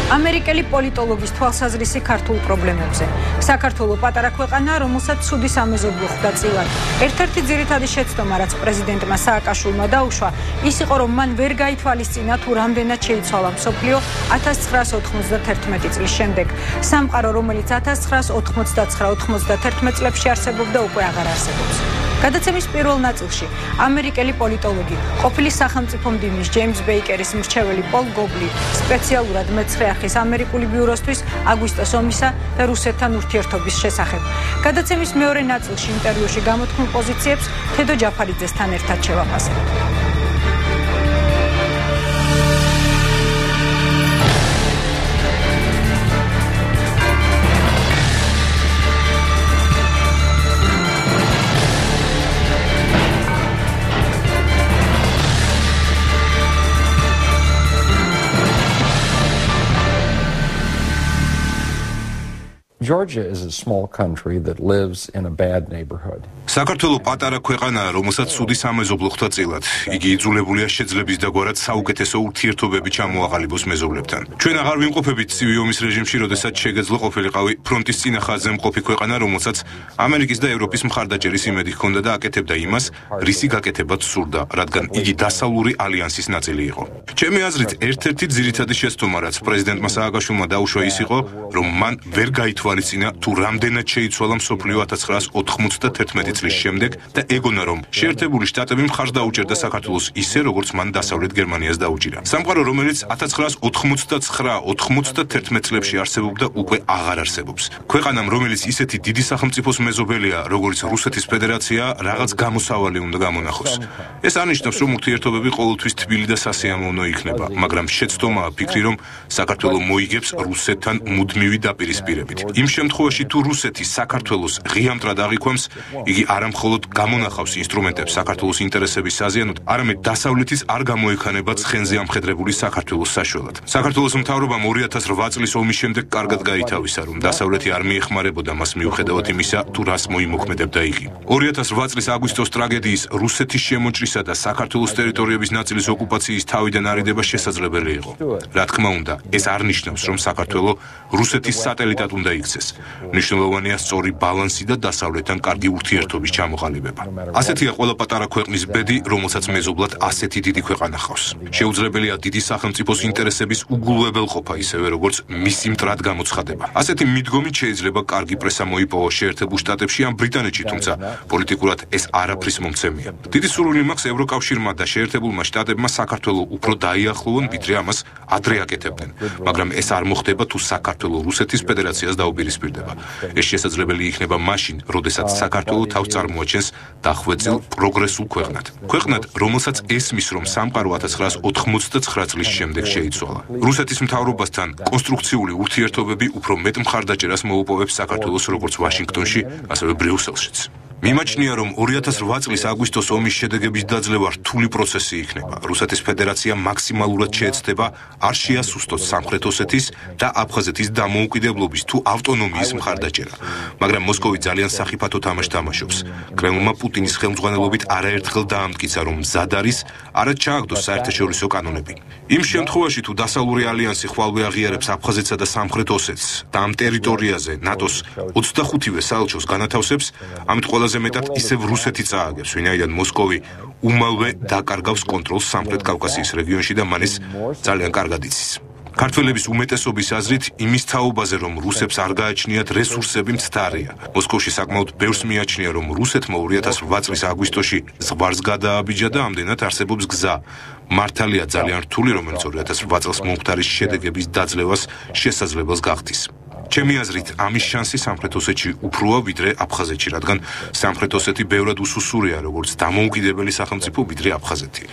ამერიკელი პოლიტოლოგის თვალსაზრისი ქართულ პრობლემებზე. საქართველოს პატარა ქვეყანა, რომელსაც ცუდი სამეზობლო ხვდა წილად. ერთ-ერთი ძირითადი შეცდომა, რაც პრეზიდენტმა სააკაშვილმა დაუშვა, ის იყო, რომ მან ვერ გაითვალისწინა თუ რამდენად შეიცვალა მსოფლიო 1991 წლის შემდეგ. სამყარო, რომელიც 1989-91 წლებში არსებობდა, უკვე აღარ არსებობს. გადაცემის პირველ ნაწილში ამერიკელი პოლიტოლოგი, ყოფილი სახელმწიფო მდივნის ჯეიმს ბეიკერის მრჩეველი პოლ გობლი სპეციალურად მე-9 არხის ამერიკული ბიუროსთვის აგვისტოს ომისა და რუსეთთან ურთიერთობის შესახებ. გადაცემის მეორე ნაწილში ინტერვიუში გამოთქმულ პოზიციებს თედო ჯაფარიძესთან ერთად შევაფასებთ. Georgia is a small country that lives in a bad neighborhood. საქართველოს პატარა ქვეყანაა, რომელსაც ცუდი სამეზობლო ხვდა წილად. იგი იძულებულია შეძლების დაგვარად საუკეთესო ურთიერთობები ჩამოაყალიბოს მეზობლებთან. ჩვენ აღარ ვიმყოფებით ცივი ომის რეჟიმში, როდესაც შეგეძლო ყოფილიყავი ფრონტის წინა ხაზზე მყოფი ქვეყანა, რომელსაც ამერიკის და ევროპის მხარდაჭერის იმედი ჰქონდა და აკეთებდა იმას, რისი გაკეთებაც სურდა, რადგან იგი დასავლური ალიანსის ნაწილი იყო. ჩემი აზრით, ერთ-ერთი ძირითადი შეცდომა, რაც პრეზიდენტმა სააკაშვილმა დაუშვა, ის იყო, რომ მან ვერ გაითვალისწინა თუ რამდენად შეიცვალა მსოფლიო 1991 წლის შემდეგ და ეგონა, რომ შეერთებული შტატები მხარს დაუჭერდა საქართველოს ისე, როგორც მან დასავლეთ გერმანიას დაუჭირა. სამყარო, რომელიც 1989-91 წლებში არსებობდა, უკვე აღარ არსებობს. ქვეყანამ, რომელიც ისეთი დიდი სახელმწიფოს მეზობელია, როგორც რუსეთის ფედერაცია, რაღაც გამოსავალი უნდა გამონახოს. ეს არნიშნავს, რომ ურთიერთობები ყოველთვის თბილი და სასიამოვნო იქნება, მაგრამ შეცდომაა ფიქრი, რომ საქართველო მოიგებს რუსეთთან მუდმივი დაპირისპირებით. იმ შემთხვევაში, თუ რუსეთი საქართველოს ღიამტრად აღიქვამს, იგი არა მხოლოდ გამონახავს ინსტრუმენტებს საქართველოს ინტერესების საზიანოდ, არამედ დასავლეთის არ გამოექანება ცხენზე ამხედრებული საქართველოს საშუალად. საქართველოს მთავრობამ 2008 წლის ომის შემდეგ კარგად გაითავისა, რომ დასავლეთი არ მიეხმარებოდა მას მიუხედავად იმისა, თუ რას მოიმოქმედებდა იგი. 2008 წლის აგვისტოს ტრაგედიის რუსეთის შემოჭრისა და საქართველოს ტერიტორიების ნაწილის ოკუპაციის თავიდან არიდება შესაძლებელი იყო. რა თქმა უნდა, ეს არ ნიშნავს, რომ საქართველო რუსეთის სატელიტად უნდა იქცეს. მნიშვნელოვანია სწორი ბალანსი და დასავლეთთან კარგი ურთიერთობის ჩამოყალიბება. ასეთია ყველა პატარა ქვეყნის ბედი, რომელსაც მეზობლად ასეთი დიდი ქვეყანა ხავს. შეუძლებელია დიდი სახელმწიფოს ინტერესების უგულვებელყოფა, ისევე როგორც მისი მტრად გამოცხადება. ასეთი მიდგომით შეიძლება კარგი პრესა მოიპოვოს შეერთებულ შტატებში ან ბრიტანეთში, თუმცა პოლიტიკურად ეს არაფრის მომცემია. დიდი სურვილი მაქვს ევროკავშირმა და შეერთებულმა შტატებმა საქართველოს უფრო დაიახლოვონ, ვიდრე ამას ადრე აკეთებდნენ, მაგრამ ეს არ მოხდება თუ საქართველოს რუსეთის ფედერაციას დაუპირისპირდება. ეს შესაძლებელი იქნება მაშინ, როდესაც საქართველოს თავს წარმოაჩენს დახვეწილ პროგრესულ ქვეყნად. ქვეყნად, რომელსაც ესმის, რომ სამყარო 1989 წლის შემდეგ შეიცვალა. რუსეთის მთავრობასთან კონსტრუქციული ურთიერთობები უფრო მეტ მხარდაჭერას მოუპოვებს საქართველოს როგორც ვაშინგტონში, ასევე ბრიუსელშიც. მიმაჩნია, რომ 2008 წლის აგვისტოს ომის შედეგების დაძლევა რთული პროცესი იქნება. რუსეთის ფედერაცია მაქსიმალურად შეეცდება არ შეასუსტოს სამხრეთ ოსეთის და აფხაზეთის დამოუკიდებლობის თუ ავტონომიის მხარდაჭერა. მაგრამ მოსკოვი ძალიან სახიფათო თამაშს თამაშობს. კრემლმა პუტინის ხელმძღვანელობით არაერთხელ დაამტკიცა, რომ მზად არის არად ჩააგდოს საერთაშორისო კანონები. იმ შემთხვევაში, თუ დასავლური ალიანსი ხვალვე აღიარებს აფხაზეთსა და სამხრეთ ოსეთს და ამ ტერიტორიაზე ნატოს 25-ვე საელჩოს განათავსებს, ამით ყველაზე მეტად ისევ რუსეთი წააგებს, ვინაიდან მოსკოვი უმალვე დაკარგავს კონტროლს სამხრეთ კავკასიის რეგიონში და მან ეს ძალიან კარგად იცის. ქართველების უმეტესობის აზრით, იმის თაობაზე, რომ რუსებს არ გააჩნიათ რესურსები, მცდარია. მოსკოვში საკმაოდ ბევრს მიაჩნია, რომ რუსეთმა 2008 წლის აგვისტოში ზღვარს გადააბიჯა და ამდენად არსებობს გზა. მართალია ძალიან რთული, რომელიც 2008 წელს მომხდარის შედეგების დაძლევას შესაძლებელს გახდის. ჩემი აზრით, ამის შანსი სამხრეთ ოსეთში უფროა ვიდრე აფხაზეთში, რადგან სამხრეთ ოსეთი ბევრად უსუსურია, როგორც დამოუკიდებელი სახელმწიფო ვიდრე აფხაზეთი.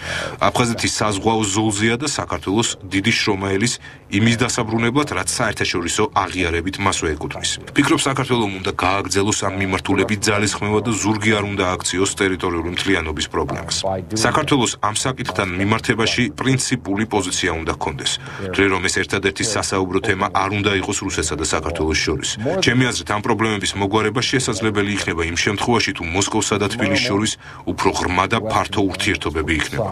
აფხაზეთი საზღვაო ზოლზეა და საქართველოს დიდი შრომაელის იმის დასაბრუნებლად, რაც საერთაშორისო აღიარებით მასვე ეკუთვნის. ფიქრობ, საქართველოს უნდა გააგრძელოს ამ მიმართულებით ძალისხმევა და ზურგი არ უნდა აქციოს ტერიტორიული მთლიანობის პრობლემას. საქართველოს ამ საკითხთან მიმართებაში პრინციპული პოზიცია უნდა ჰქონდეს. რომ ეს ერთადერთი სასაუბრო თემა არ უნდა იყოს რუსეთსა და საქართველოს შორის. ჩემი აზრით, ამ პრობლემების მოგვარება შესაძლებელი იქნება იმ შემთხვევაში, თუ მოსკოვსა და თბილისის შორის უფრო ღრმა და ფართო ურთიერთობები იქნება.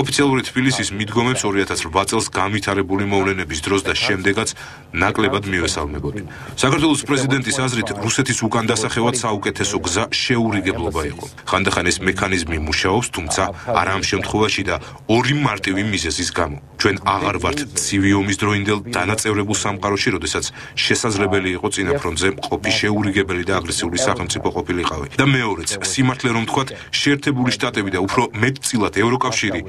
ოფიციალური თბილისის მიდგომებს 2008 წელს განვითარებული მოვლენების დროს და შემდეგაც ნაკლებად მივესალმებოდი. საქართველოს პრეზიდენტის აზრით, რუსეთის უკან დასახევად საუკეთესო გზა შეურიგებლობა იყო. ხანდახან ეს მექანიზმი მუშაობს, თუმცა არა ამ შემთხვევაში და ორი მარტივი მიზეზის გამო. ჩვენ აღარ ვართ ცივი ომის დროინდელ დანაწევრებულ სამყაროში, როდესაც შესაძლებელი იყო წინა ფრონტზე მყოფი შეურიგებელი და აგრესიული სახელმწიფო ყოფილიყავი. და მეორეც, სიმართლე რომ ვთქვათ, შეერთებული შტატები და უფრო მეტწილად ევროკავშირი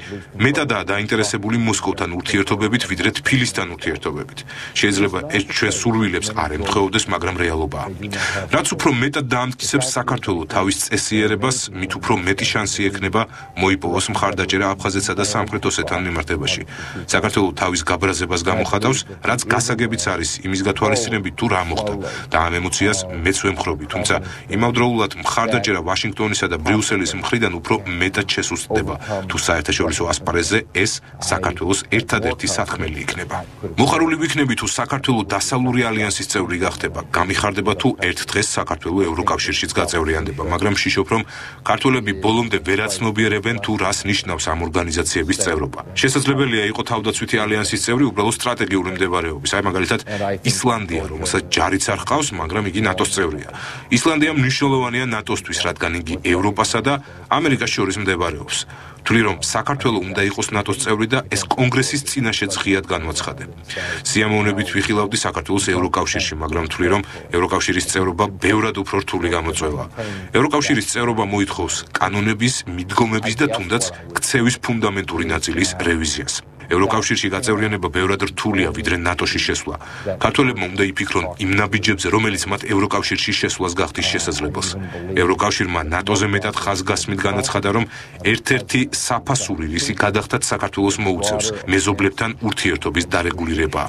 მეტადაა დაინტერესებული მოსკოვთან ურთიერთობებით, ვიდრე თბილისთან ურთიერთობებით. შეიძლება ეს ჩვენ სურვილებს არ ემთხვეოდეს, მაგრამ რეალობაა. რაც უფრო მეტად დაამტკიცებს საქართველოს თავის წესიერებას, მით უფრო მეტი შანსი ექნება მოიპოვოს მხარდაჭერა აფხაზეთსა და სამხრეთ ოსეთთან მიმართებაში. საქართველოს თავის გაბრაზებას გამოხატავს, რაც გასაგებიც არის იმის გათვალისწინებით თუ რა მოხდა და ამ ემოციას მეც ვემხრობი, თუმცა იმავდროულად მხარდაჭერა ვაშინგტონისა და ბრიუსელის მხრიდან უფრო მეტად შესუსტდება, თუ საერთაშორისო ასპარეზზე ეს საქართველოს ერთადერთი საქმელი იქნება. მოხარული ვიქნები თუ საქართველოს დასავლური ალიანსის წევრი გახდება, გამიხარდება თუ ერთ დღეს საქართველოს ევროკავშირშიც გაწევრიანდება, მაგრამ შიშობ რომ ქართველები ბოლომდე ვერ აცნობიერებენ თუ რას ნიშნავს ამ ორგანიზაციების წევრობა. შესაძლებელია იყო თავდაცვითი ალიანსის წევრი უბრალოდ სტრატეგიული მდებარეობის, აი მაგალითად ისლანდია, რომელსაც ჯარიც არ ჰყავს, მაგრამ იგი ნატოს წევრია. ისლანდია მნიშვნელოვანია ნატოსთვის, რადგან იგი ევროპასა და ამერიკას შორის მდებარეობს. თვლი რომ საქართველოს უნდა იყოს ნატოს წევრი და ეს კონგრესის წინაშე ღიად განვაცხადე. სიამოვნებით ვიხილავდი საქართველოს ევროკავშირში, მაგრამ თვლი რომ ევროკავშირის წევრობა ბევრად უფრო რთული გამოწვევა. ევროკავშირის წევრობა მოითხოვს კანონების, მიდგომების და თუნდაც ქცევის ფუნდამენტური ნაწილის რევიზიას. ევროკავშირში გაწევრიანება ბევრად რთულია, ვიდრე ნატოში შესვლა. ქართველებმა უნდა იფიქრონ იმ ნაბიჯებზე, რომელიც მათ ევროკავშირში შესვლას გახდის შესაძლებელს. ევროკავშირმა ნატოზე მეტად ხაზგასმით განაცხადა, რომ ერთ-ერთი საფასური რისი გადახდათ საქართველოს მოუწევს მეზობლებთან ურთიერთობის დარეგულირება.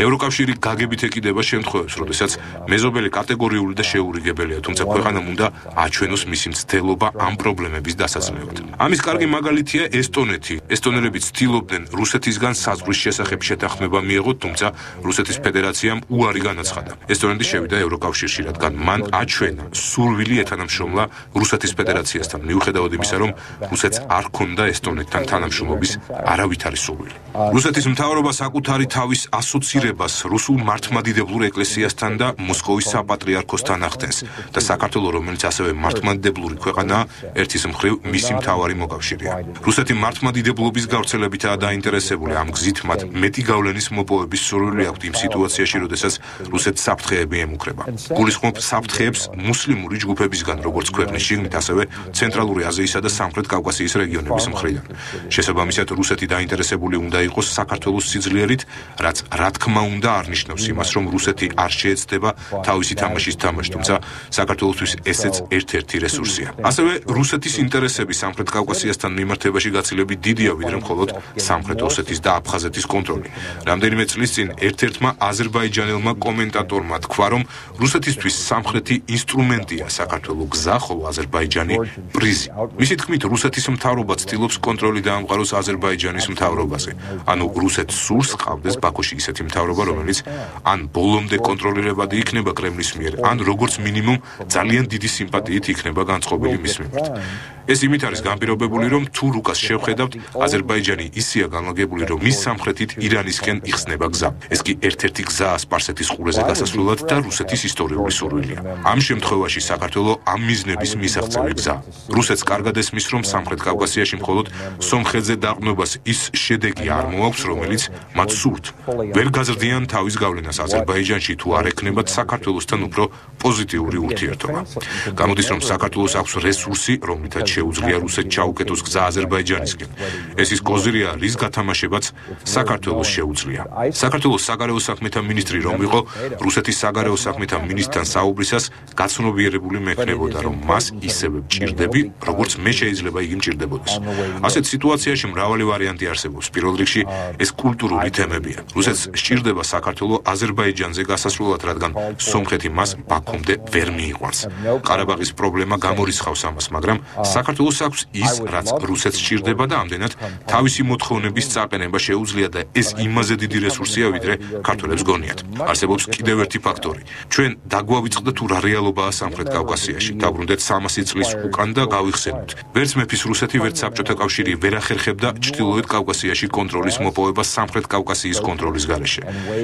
ევროკავშირი გაგებით ეკიდება შემთხვევებს, როდესაც მეზობელი კატეგორიული და შეურიგებელია, თუმცა ქვეყანამ უნდა აჩვენოს მისი მცდელობა ამ პრობლემების დასაძლევად. ამის კარგი მაგალითია ესტონეთი. ესტონელები ცდილობდნენ რუსეთისგან საზღვრის შესახებ შეთანხმება მიეღოთ, თუმცა რუსეთის ფედერაციამ უარი განაცხადა. ესტონეთი შევიდა ევროკავშირში, რადგან მან აჩვენა სურვილი ეთანამშრომლა რუსეთის ფედერაციასთან, მიუხედავად იმისა, რომ რუსეთს არ ჰქონდა ესტონეთთან თანამშრომლობის არავითარი სურვილი. რუსეთის მთავრობა საკუთარი თავის ასოცირებას რუსულ მართლმადიდებლურ ეკლესიასთან და მოსკოვის საპატრიარქოსთან ახდენს და საქართველოს, რომელიც ასევე მართლმადიდებლური ქვეყანაა, ერთის მხრივ მისი მთავარი მოკავშირეა. რუსეთი მართლმადიდებლობის გავრცელებითაა დაინტერესებული, ამ გზით მათ მეტი გავლენის მოპოვების სურვილი აქვთ იმ სიტუაციაში, როდესაც რუსეთს საფრთხეები ემუქრება. გულისხმობ საფრთხეებს მუსლიმური ჯგუფებისგან, როგორც ქვეყნის შიგნით, ასევე ცენტრალური აზიისა და სამხრეთ კავკასიის რეგიონების მხრიდან. შესაბამისად, რუსეთი დაინტერესებული უნდა იყოს საქართველოს სიძლიერით, რაც რა თქმა უნდა არ ნიშნავს იმას, რომ რუსეთი არ შეეცდება თავისი თამაშის თამაში, თუმცა საქართველოსთვის ესეც ერთ-ერთი რესურსია. ასევე რუსეთის ინტერესები სამხრეთ კავკასიასთან მიმართებაში გაცილებით დიდია, ვიდრე მხოლოდ სამხრეთ ოსეთის და აფხაზეთის კონტროლი. რამდენიმე წლის წინ ერთ-ერთმა აზერბაიჯანელმა კომენტატორმა თქვა, რომ რუსეთისთვის სამხრეთი ინსტრუმენტია საქართველოს გზა, ხოლო აზერბაიჯანი პრიზი. მისი თქმით, რუსეთის მთავრობა ცდილობს კონტროლი დაამყაროს აზერბაიჯანის მთავრობაზე. ანუ რუსეთს სურს ყავდეს ბაქოში ისეთი მთავრობა, რომელიც ან ბოლომდე კონტროლირებადი იქნება კრემლის მიერ, ან როგორც მინიმუმ ძალიან დიდი სიმპათიით იქნება განწყობილი მის მიმართ. ეს იმით არის განპირობებული, რომ თუ რუკას შევხედავთ, აზერბაიჯანი ისეა განლაგებული, რომ მის სამხრეთით ირანისკენ იხსნება გზა. ეს კი ერთ-ერთი გზაა სპარსეთის ყურეზე გასასვლელად და რუსეთის ისტორიული სურვილია. ამ შემთხვევაში საქართველოს ამ მიზნების მისაღწევი გზა. რუსეთს კარგად ესმის, რომ სამხრეთ კავკასიაში მხოლოდ სომხეთზე დაყრდნობას ის შედეგი არ მოაქვს, რომელიც მათ სურთ. ვერ გაზრდიან თავის გავლენას აზერბაიჯანში, თუ არ ექნებათ საქართველოსთან უფრო პოზიტიური ურთიერთობა. გამოდის, რომ საქართველოს აქვს რესურსი, რომლითაც შეუძლია რუსეთს ჩაუკეტოს გზა აზერბაიჯანისკენ. ეს ის კოზირია, რის გათამაშებაც საქართველოს შეუძლია. საქართველოს საგარეო საქმეთა მინისტრი რომ იყო, რუსეთის საგარეო საქმეთა მინისტრთან საუბრისას გაცნობიერებული მექნებოდა, რომ მას ისევე მჭირდები, როგორც მე შეიძლება იგი მჭირდებოდეს. ასეთ სიტუაციაში მრავალი ვარიანტი არსებობს. პირველ რიგში ეს კულტურული თემებია. რუსეთს სჭირდება საქართველოს აზერბაიჯანზე გასასვლელად, რადგან სომხეთი მას ბაქომდე ვერ მიიყვანს. ყარაბაღის პრობლემა გამორიცხავს ამას, მაგრამ საქართველოს აქვს ის, რაც რუსეთს სჭირდება და ამდენად თავისი მოთხოვნების გაყენება შეუძლია და ეს იმაზე დიდი რესურსია, ვიდრე ქართველებს გონიათ. არსებობს კიდევ ერთი ფაქტორი. ჩვენ დაგვავიწყდა თუ რა რეალობაა სამხრეთ კავკასიაში. დაბრუნდეთ 300 წლის უკან და გავიხსენოთ. ვერც მეფის რუსეთი, ვერც საბჭოთა კავშირი ვერ ახერხებდა ჩრდილოეთ კავკასიაში კონტროლის მოპოვებას სამხრეთ კავკასიის კონტროლის გარეშე.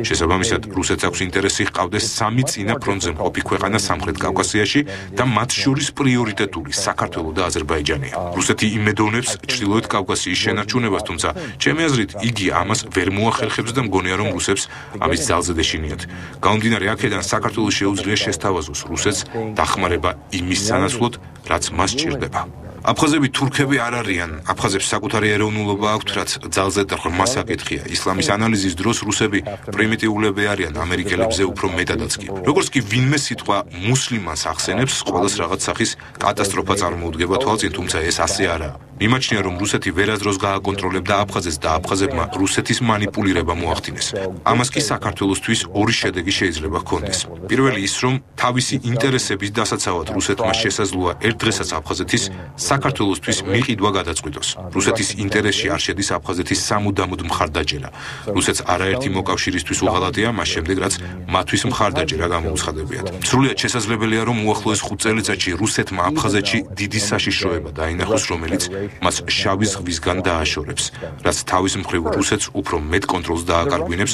შესაბამისად, რუსეთს აქვს ინტერესი ჰყავდეს 3 წინა ფრონტზე მყოფი ქვეყანა სამხრეთ კავკასიაში და მათ შორის პრიორიტეტული საქართველო და აზერბაიჯანია. რუსეთი იმედოვნებს ჩრდილოეთ კავკასიის შენარჩუნებას, თუმცა ჩემი აზრით იგი ამას ვერ მოახერხებს და მგონია რომ რუსებს ამის ძალზე დეშინიათ. გამომდინარე აქედან საქართველოს შეუძლია შესთავაზოს რუსეთს დახმარება იმის სანაცვლოდ, რაც მას სჭირდება. აფხაზები თურქები არ არიან. აფხაზებს საკუთარი ეროვნულობა აქვთ, რაც ძალზე და ღრმა საკითხია. ისლამის ანალიზის დროს რუსები პრიმიტიულები არიან, ამერიკელებზე უფრო მეტადაც კი. როგორც კი ვინმე სიტყვა მუსლიმანს ახსენებს, ყველას რაღაც სახის კატასტროფა წარმოუდგება თვალწინ, თუმცა ეს ასე არაა. მიმაჩნია რომ რუსეთი ვერასდროს გააკონტროლებდა აფხაზეთს და აფხაზებმა რუსეთის манипуლირება მოახდინეს. ამას კი საქართველოსთვის ორი შედეგი შეიძლება ჰქონდეს. პირველი ის რომ თავისი ინტერესების დასაცავად რუსეთმა შესაძლოა ერთ დღესაც აფხაზეთის საქართველოსთვის მიყიდვა გადაწყვიტოს. რუსეთის ინტერესში არ შედის აფხაზეთის სამუდამოდ მხარდაჭერა. რუსეთს არაერთი მოკავშირისთვის უღალატია მას შემდეგ, რაც მათთვის მხარდაჭერა გამოუცხადებიათ. სრულიად შესაძლებელია რომ უახლოეს 5 წელიწადში რუსეთმა აფხაზეთში დიდი საშიშროება დაინახოს, რომელიც მას შავი ზღვისგან დააშორებს, რაც თავის მხრივ რუსეთს უფრო მეტ კონტროლს დააკარგვინებს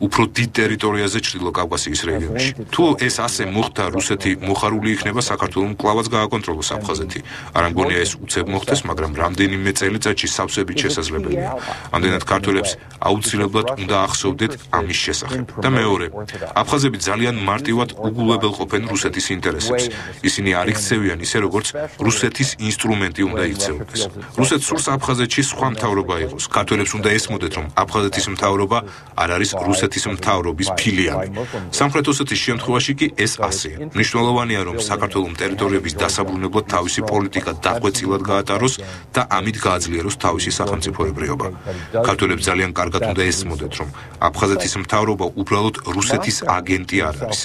უფრო დიდ ტერიტორიაზე ჩრდილო კავკასიის რეგიონში. თუ ეს ასე მოხდა, რუსეთი მოხარული იქნება საქართველოს კვლავაც გააკონტროლოს აფხაზეთი. არ ამგონია ეს უცებ მოხდეს, მაგრამ რამდენიმე წელიწადში სავსებით შესაძლებელია. ამდენად ქართველებს აუცილებლად უნდა ახსოვდეთ ამის შესახებ. და მეორე, აფხაზები ძალიან მარტივად უგულებელ ყოფენ რუსეთის ინტერესებს. ისინი არ იქცევიან ისე, როგორც რუსეთის ინსტრუმენტი უნდა იქცეოდეს. რუსეთს სურს აფხაზეთში სხვა მთავრობა იყოს. ქართველებს უნდა ესმოდეთ, რომ აფხაზეთის მთავრობა არ არის რუსეთის მთავრობის ფილიალი. სამხრეთ ოსეთის შემთხვევაში კი ეს ასეა. მნიშვნელოვანია, რომ საქართველოს ტერიტორიების დასაბრუნებლად თავისი პოლიტიკა დახვეწილად გაატაროს და ამით გააძლიეროს თავისი სახელმწიფოებრიობა. ქართველებს ძალიან კარგად უნდა ესმოდეთ, რომ აფხაზეთის მთავრობა უბრალოდ რუსეთის აგენტი არ არის.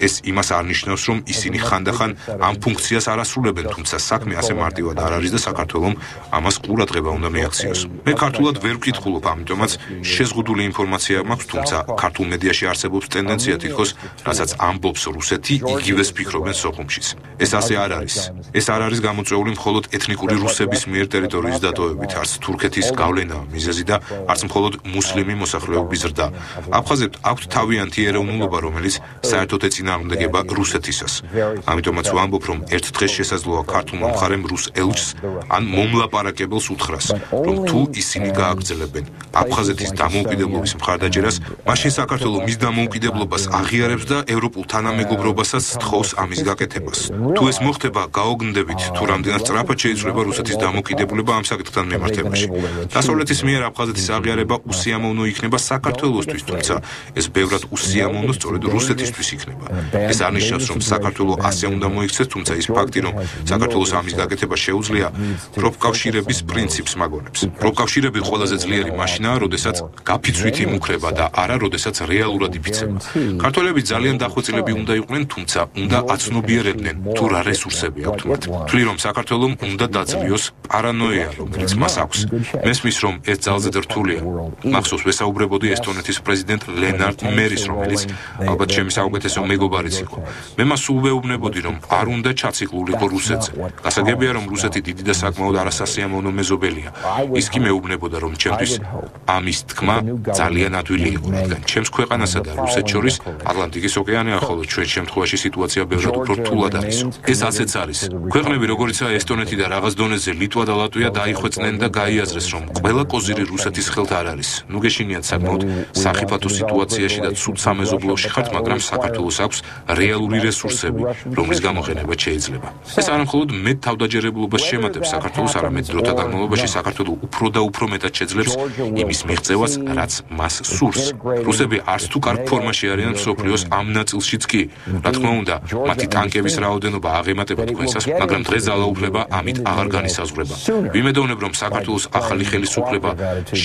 ეს იმას არ ნიშნავს, რომ ისინი ხანდახან ამ ფუნქციას არ ასრულებენ, თუმცა საქმე ასე მარტივად არ არის და საქართველოს ამას ყურადღება უნდა მიაქციოს. მე ქართულად ვერ ვკითხულობ, ამიტომაც შეზღუდული ინფორმაცია მაქვს, თუმცა ქართულ მედიაში არსებობს ტენდენცია თითქოს, რასაც ამბობს რუსეთი, იგივეს ფიქრობენ სოხუმშიც. ეს ასე არ არის. ეს არ არის გამოწვეული მხოლოდ ეთნიკური რუსების მიერ ტერიტორიის დატოვებით, არც თურქეთის გავლენაა მიზეზი და არც მხოლოდ მუსლიმი მოსახლეობის ზრდა. აფხაზებთ აქვთ თავიანთი ეროვნულობა, რომელიც საერთოდ ეწინააღმდეგება რუსეთისას. ამიტომაც ვამბობ, რომ ერთ დღეს შესაძლოა ქართულმა მხარემ რუს ელჩს ან მომლაპარაკებელს უთხრას, რომ თუ ისინი გააგრძელებენ აფხაზეთის დამოუკიდებლობის მხარდაჭერას, მაშინ საქართველოს მის დამოუკიდებლობას აღიარებს და ევროპულ თანამეგობრობასაც სთხოვს ამის გაკეთებას. თუ ეს მოხდება, გაოგნდებით, თუ რამდენად სწრაფად შეიძლება რუსეთის დამოუკიდებლობა ამ საკითხთან მიმართებაში. დასავლეთის მიერ აფხაზეთის აღიარება უსიამოვნო იქნება საქართველოსთვის, თუმცა ეს ბევრად უსიამოვნო სწორედ რუსეთისთვის იქნება. ეს არ ნიშნავს, რომ საქართველოს ასე უნდა მოიქცეს, თუმცა ის ფაქტი, რომ საქართველოს ამის გაკეთება შეუძლია, პროფკავშირების პრინციპს მაგონებს. პროფკავშირები ყველაზე ძლიერი მაშინაა, როდესაც გაფიცვით იმუქრება და არა როდესაც რეალურად იფიცება. ქართველები ძალიან დახვეწილები უნდა იყვნენ, თუმცა უნდა აცნობიერებდნენ თუ რა რესურსები აქვთ მათ. თვლი რომ საქართველოს უნდა დაძლიოს პარანოია, რომელიც მას აქვს. მესმის რომ ეს ძალზედ რთულია. მახსოვს ვესაუბრებოდი ესტონეთის პრეზიდენტ ლენარტ მერის, რომელიც ალბათ ჩემი საუკეთესო მეგობარიც იყო. მე მას უვეუბნებოდი, რომ არ უნდა ჩაციკლულიყო რუსეთზე. გასაგებია, რომ რუსეთი დიდი და საკმაოდ არასასიამოვნო მეზობელია. ის კი მეუბნებოდა, რომ ჩემთვის ამის თქმა ძალიან ადვილი იყო, რადგან ჩემს ქვეყანასა და რუსეთს შორის ატლანტიკის ოკეანეა, ხოლო ჩვენ შემთხვევაში სიტუაცია ბევრად უფრო რთულად არის. ეს ასეც არის. ქვეყნები, როგორიცაა ესტონეთი და რაღაც დონეზე ლიტვა და ლატვია, დაიხვეწნენ და გაიაზრეს, რომ ყველა კოზირი რუსეთის ხელთ არ არის. ნუ გეშინიათ საკმაოდ სახიფათო სიტუაციაში და ცუდ სამეზობლოში ხართ, მაგრამ საქართველოს აქვს რეალური რესურსები, რომლის გამოყენება შეიძლება. ეს არა მხოლოდ მეტ თავდაჯერებლობას შემატებს საქართველოს, არამედ დროთა განმავლობაში საქართველოს უფრო და უფრო მეტად შეძლებს იმის მიღწევას, რაც მას სურს. რუსები არც თუ კარგ ფორმაში არიან მსოფლიოს ამ ნაწილშიც კი. რა თქმა უნდა, მათი ტანკების რაოდენობა აღემატება თქვენსას, მაგრამ დღეს ძალაუფლება ამით აღარ განისაზღვრება. ვიმედოვნებ, რომ საქართველოს ახალი ხელისუფლება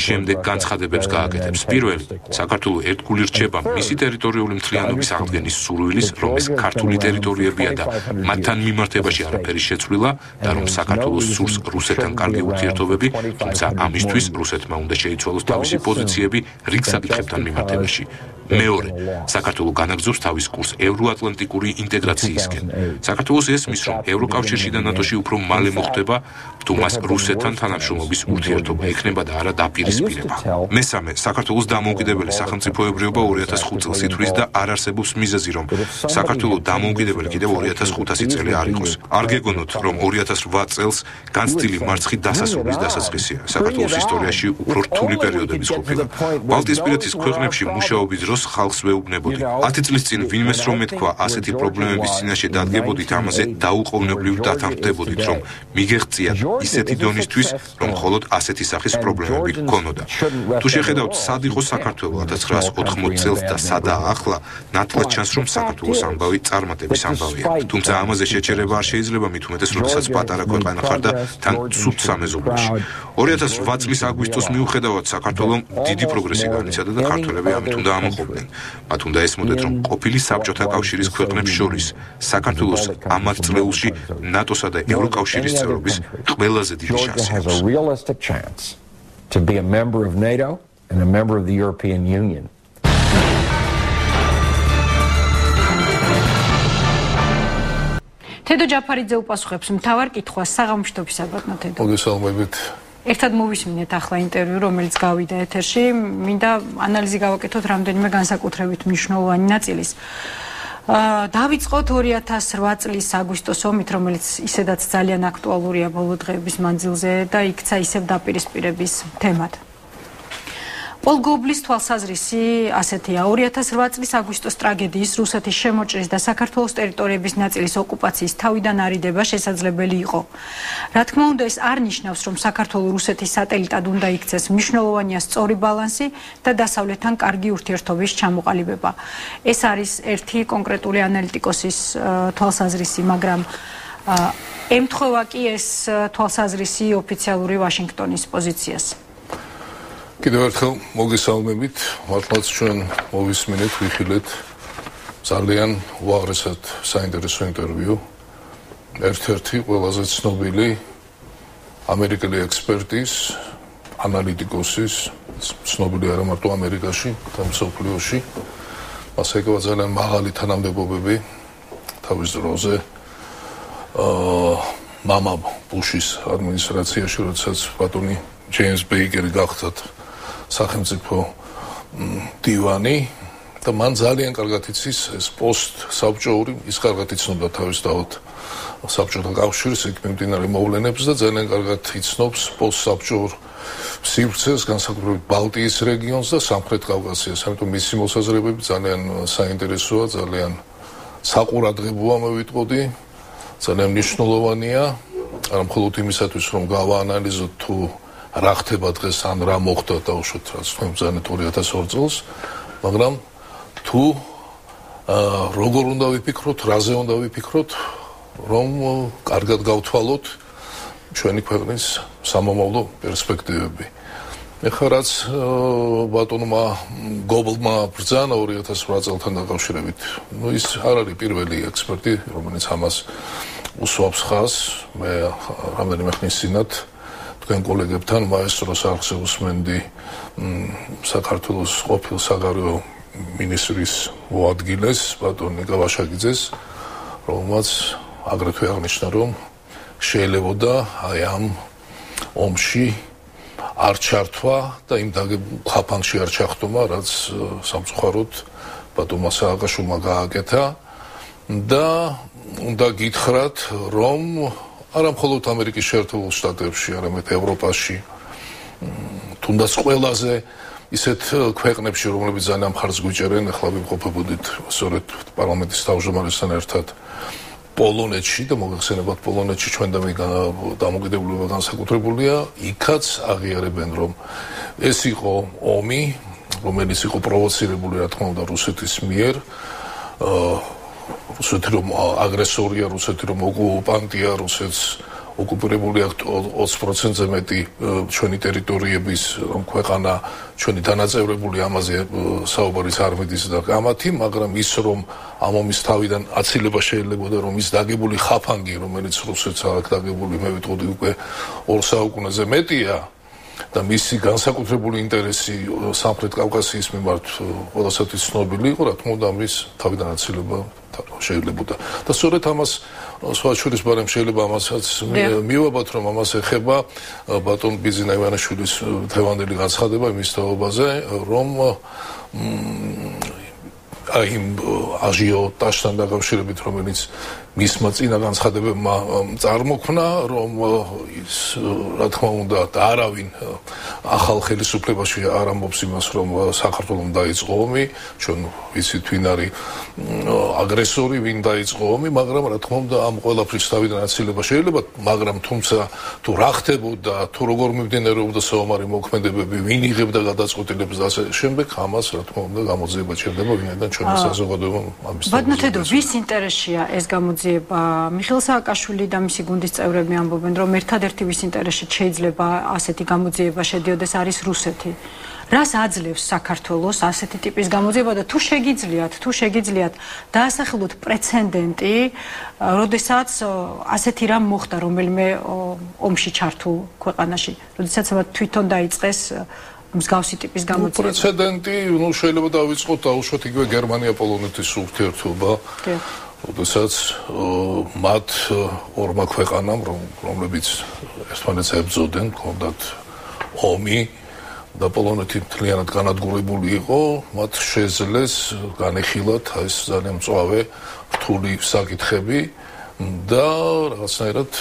შემდეგ განცხადებებს გააკეთებს. პირველი, საქართველო ერთგული რჩება მისი ტერიტორიული მთლიანობის აღდგენის სურვილის, რომ ეს ქართული ტერიტორიებია და მათთან მიმართებაში არაფერი შეცვლილა და რომ საქართველოს სურს რუსეთთან კარგი ურთიერთობები, თუმცა ამისთვის რუსეთმა უნდა შეიცვალოს თავისი პოზიციები რიგ საკითხებთან მიმართებაში. მეორე, საქართველო განაგრძობს თავის კურსს ევროატლანტიკური ინტეგრაციისკენ. საქართველოს ესმის, რომ ევროკავშირში და ნატოში უფრო მალე მოხდება, თუ მას რუსეთთან თანამშრომლობის ურთიერთობა ექნება და არა დაპირისპირება. მესამე, საქართველოს დამოუკიდებელი სახელმწიფოებრიობა 2005 წელს ითვლის და არ არსებობს მიზეზი, რომ საქართველოს დამოუკიდებელი კიდევ 2500 წელი არ იყოს. არ გეგონოთ, რომ 2008 წელს განცდილი მარცხით დასასრულის დასაწყისია. საქართველოს ისტორიაში უფრო რთული პერიოდების ყოფილა. ბალტიისპირეთის ქვეყნებში მუშაობის დროს ხალხს ვეუბნებოდი. 10 წლის წინ ვინმეს რომ მეთქვა ასეთი პრობლემების წინაშე დადგებოდით, ამაზე დაუყოვნებლივ დათანხმდებოდით, რომ მიგეღწიათ ისეთი დონისთვის, რომ მხოლოდ ასეთი სახის პრობლემები გქონოდა. თუ შეხედავთ, სად იყო საქართველო 1980 წელს და სადაა ახლა, ნათლად ჩანს, რომ საქართველოს ამბავი წარმატების ამბავია. თუმცა ამაზე შეჩერება არ შეიძლება, მით უმეტეს, როდესაც პატარა ქვეყანა ხარ და თან ცუდ სამეზობლოში. 2008 წლის აგვისტოს მიუხედავად საქართველომ დიდი პროგრესი განიცადა და ქართველები ამით უნდა ამოხობდნენ. მათ უნდა ესმოდეთ, რომ ყოფილი საბჭოთა კავშირის ქვეყნებს შორის საქართველოს ამ წლებში ნატოსა და ევროკავშირის წევრობის ყველაზე დიდი შანსი აქვს. To be a member of NATO and a member of the European Union. თედო ჯაფარიძე უპასუხებს მთავარ კითხვას საღამოშტობისა ბატონო თედო. მოგესალმებით. ერთად მოვისმინეთ ახლა ინტერვიუ, რომელიც გავიდა ეთერში. მინდა ანალიზი გავაკეთოთ რამდენიმე განსაკუთრებით მნიშვნელოვანი ნაწილის. დავიწყოთ 2008 წლის აგვისტოს ომით, რომელიც ისედაც ძალიან აქტუალურია ბოლო დღეების მანძილზე და იქცა ისევ დაპირისპირების თემად. პოლ გობლის თვალსაზრისი ასეთია: 2008 წლის აგვისტოს ტრაგედიის, რუსეთის შემოჭრის და საქართველოს ტერიტორიების ნაწილის ოკუპაციის თავიდან არიდება შესაძლებელი იყო. რა თქმა უნდა, ეს არ ნიშნავს, რომ საქართველო რუსეთის სატელიტად უნდა იქცეს. მნიშვნელოვანია სწორი ბალანსი და დასავლეთთან კარგი ურთიერთობის ჩამოყალიბება. ეს არის ერთი კონკრეტული ანალიტიკოსის თვალსაზრისი, მაგრამ ემთხვევა კი ეს თვალსაზრისი ოფიციალური ვაშინგტონის პოზიციას. კიდევ ერთხელ მოგესალმებით, მართლაც ჩვენ მოვისმინეთ, ვიხილეთ ძალიან უაღრესად საინტერესო ინტერვიუ. ერთ-ერთი ყველაზე ცნობილი ამერიკელი ექსპერტის, ანალიტიკოსის, ცნობილი არა მარტო ამერიკაში, და მსოფლიოში, ასე ეკავა ძალიან მაღალი თანამდებობები თავის დროზე მამა ბუშის ადმინისტრაციაში, როდესაც ბატონი ჯეიმს ბეიკერი გახდათ სახელმწიფო დივანი და მან ძალიან კარგად იცის ეს პოსტ-საბჭოური, ის კარგად იცნობდა თავისთავად საბჭოთა კავშირის იქ მიმდინარე მოვლენებს და ძალიან კარგად იცნობს პოსტ-საბჭოურ სივრცეს, განსაკუთრებით ბალტიის რეგიონს და სამხრეთ კავკასიას. ამიტომ მისი მოსაზრებები ძალიან საინტერესოა, ძალიან საყურადღებოა, მე ვიტყოდი, ძალიან მნიშვნელოვანია, არა მხოლოდ იმისათვის, რომ გავაანალიზოთ თუ რა ხდება დღეს ან რა მოხდა დაუშვათ რაც თქვენ ბრძანეთ 2002 წელს, მაგრამ თუ როგორ უნდა ვიფიქროთ, რაზე უნდა ვიფიქროთ, რომ კარგად გავთვალოთ ჩვენი ქვეყნის სამომავლო პერსპექტივები. ეხლა რაც ბატონმა გობლმა ბრძანა 2008 წელთან დაკავშირებით, ის არ არის პირველი ექსპერტი, რომელიც ამას უსვამს ხაზს. მე რამდენიმე ხნის წინათ თქვენ კოლეგებთან მაესტროს არხზე უსმენდი საქართველოს ყოფილ საგარეო მინისტრის მოადგილეს, ბატონ ნიკა ვაშაკიძეს, რომელმაც აგრეთვე აღნიშნა, რომ შეიძლებოდა აი ამ ომში არ ჩართვა და იმ დაგებულ ხაფანგში არ ჩახტომა, რაც სამწუხაროდ ბატონმა სააკაშვილმა გააკეთა და უნდა გითხრათ, რომ არა მხოლოდ ამერიკის შეერთებულ შტატებში, არამედ ევროპაში, თუნდაც ყველაზე ისეთ ქვეყნებში, რომლებიც ძალიან მხარს გვიჭერენ, ახლა ვიმყოფებოდით სწორედ პარლამენტის თავმჯდომარესთან ერთად პოლონეთში და მოგეხსენებათ პოლონეთში ჩვენ დამოკიდებულება განსაკუთრებულია, იქაც აღიარებენ, რომ ეს იყო ომი, რომელიც იყო პროვოცირებული, რა თქმა უნდა, რუსეთის მიერ, რუსეთი რომ აგრესორია, რუსეთი რომ ოკუპანტია, რუსეთს ოკუპირებული აქვს 20%-ზე მეტი ჩვენი ტერიტორიების ქვეყანა, ჩვენი დანაწევრებული ამაზე საუბარიც არ მიდის და გამათი, მაგრამ ის რომ ამ ომის თავიდან აცილება შეიძლებოდა, რომ ის დაგებული ხაფანგი, რომელიც რუსეთს აქვს დაგებული, მე ვიტყოდი უკვე 2 საუკუნეზე მეტია და მისი განსაკუთრებული ინტერესი სამხრეთ კავკასიის მიმართ ყველასათვის ცნობილი იყო, რა თქმა უნდა, მის თავიდან აცილება შეიძლებოდა. და სწორედ ამას სხვა შორის ბარემ შეიძლება ამასაც მივაბათ, რომ ამას ეხება ბატონ ბიზინა ივანიშვილის დღევანდელი განცხადება იმის თაობაზე, რომ აი იმ აჟიოტაჟთან დაკავშირებით, რომელიც მისმა წინა განცხადებებმა წარმოქმნა, რომ ის რა თქმა უნდა არავინ ახალ ხელისუფლებაში არ ამბობს იმას, რომ საქართველოს დაიწყო ომი, ჩვენ ვიცით ვინ არის აგრესორი, ვინ დაიწყო ომი, მაგრამ რა თქმა უნდა ამ ყველაფრის თავიდან აცილება შეიძლება, მაგრამ თუმცა თუ რა ხდებოდა, თუ როგორ მიმდინარეობდა საომარი მოქმედებები, ვინ იღებდა გადაწყვეტილებას და ასე შემდეგ, ამას რა თქმა უნდა გამოძიება შეიძლება ვინაიდან ჩვენი საზოგადოება ამის ბატონო თედრო, ვის ინტერესია ეს გამოძიება? მიხეილ სააკაშვილი და მისი გუნდის წევრები ამბობენ, რომ ერთადერთი ვის ინტერესში შეიძლება ასეთი გამოძიება შედიოდეს არის რუსეთი. რას აძლევს საქართველოს ასეთი ტიპის გამოძიება და თუ შეგიძლიათ დაასახელოთ პრეცედენტი, როდესაც ასეთი რამ მოხდა რომელიმე ომში ჩართულ ქვეყანაში, როდესაც თვითონ დაიწყეს მსგავსი ტიპის გამოძიება. პრეცედენტი, შეიძლება დავიწყოთ დაუშვათ იგივე გერმანია-პოლონეთის ურთიერთობა. როდესაც მათ ორმა ქვეყანამ, რომლებიც ერთმანეთს ებრძოდნენ, ჰქონდათ ომი და პოლონეთი მთლიანად განადგურებული იყო, მათ შეძლეს განეხილათ ეს ძალიან მწვავე რთული საკითხები და რაღაცნაირად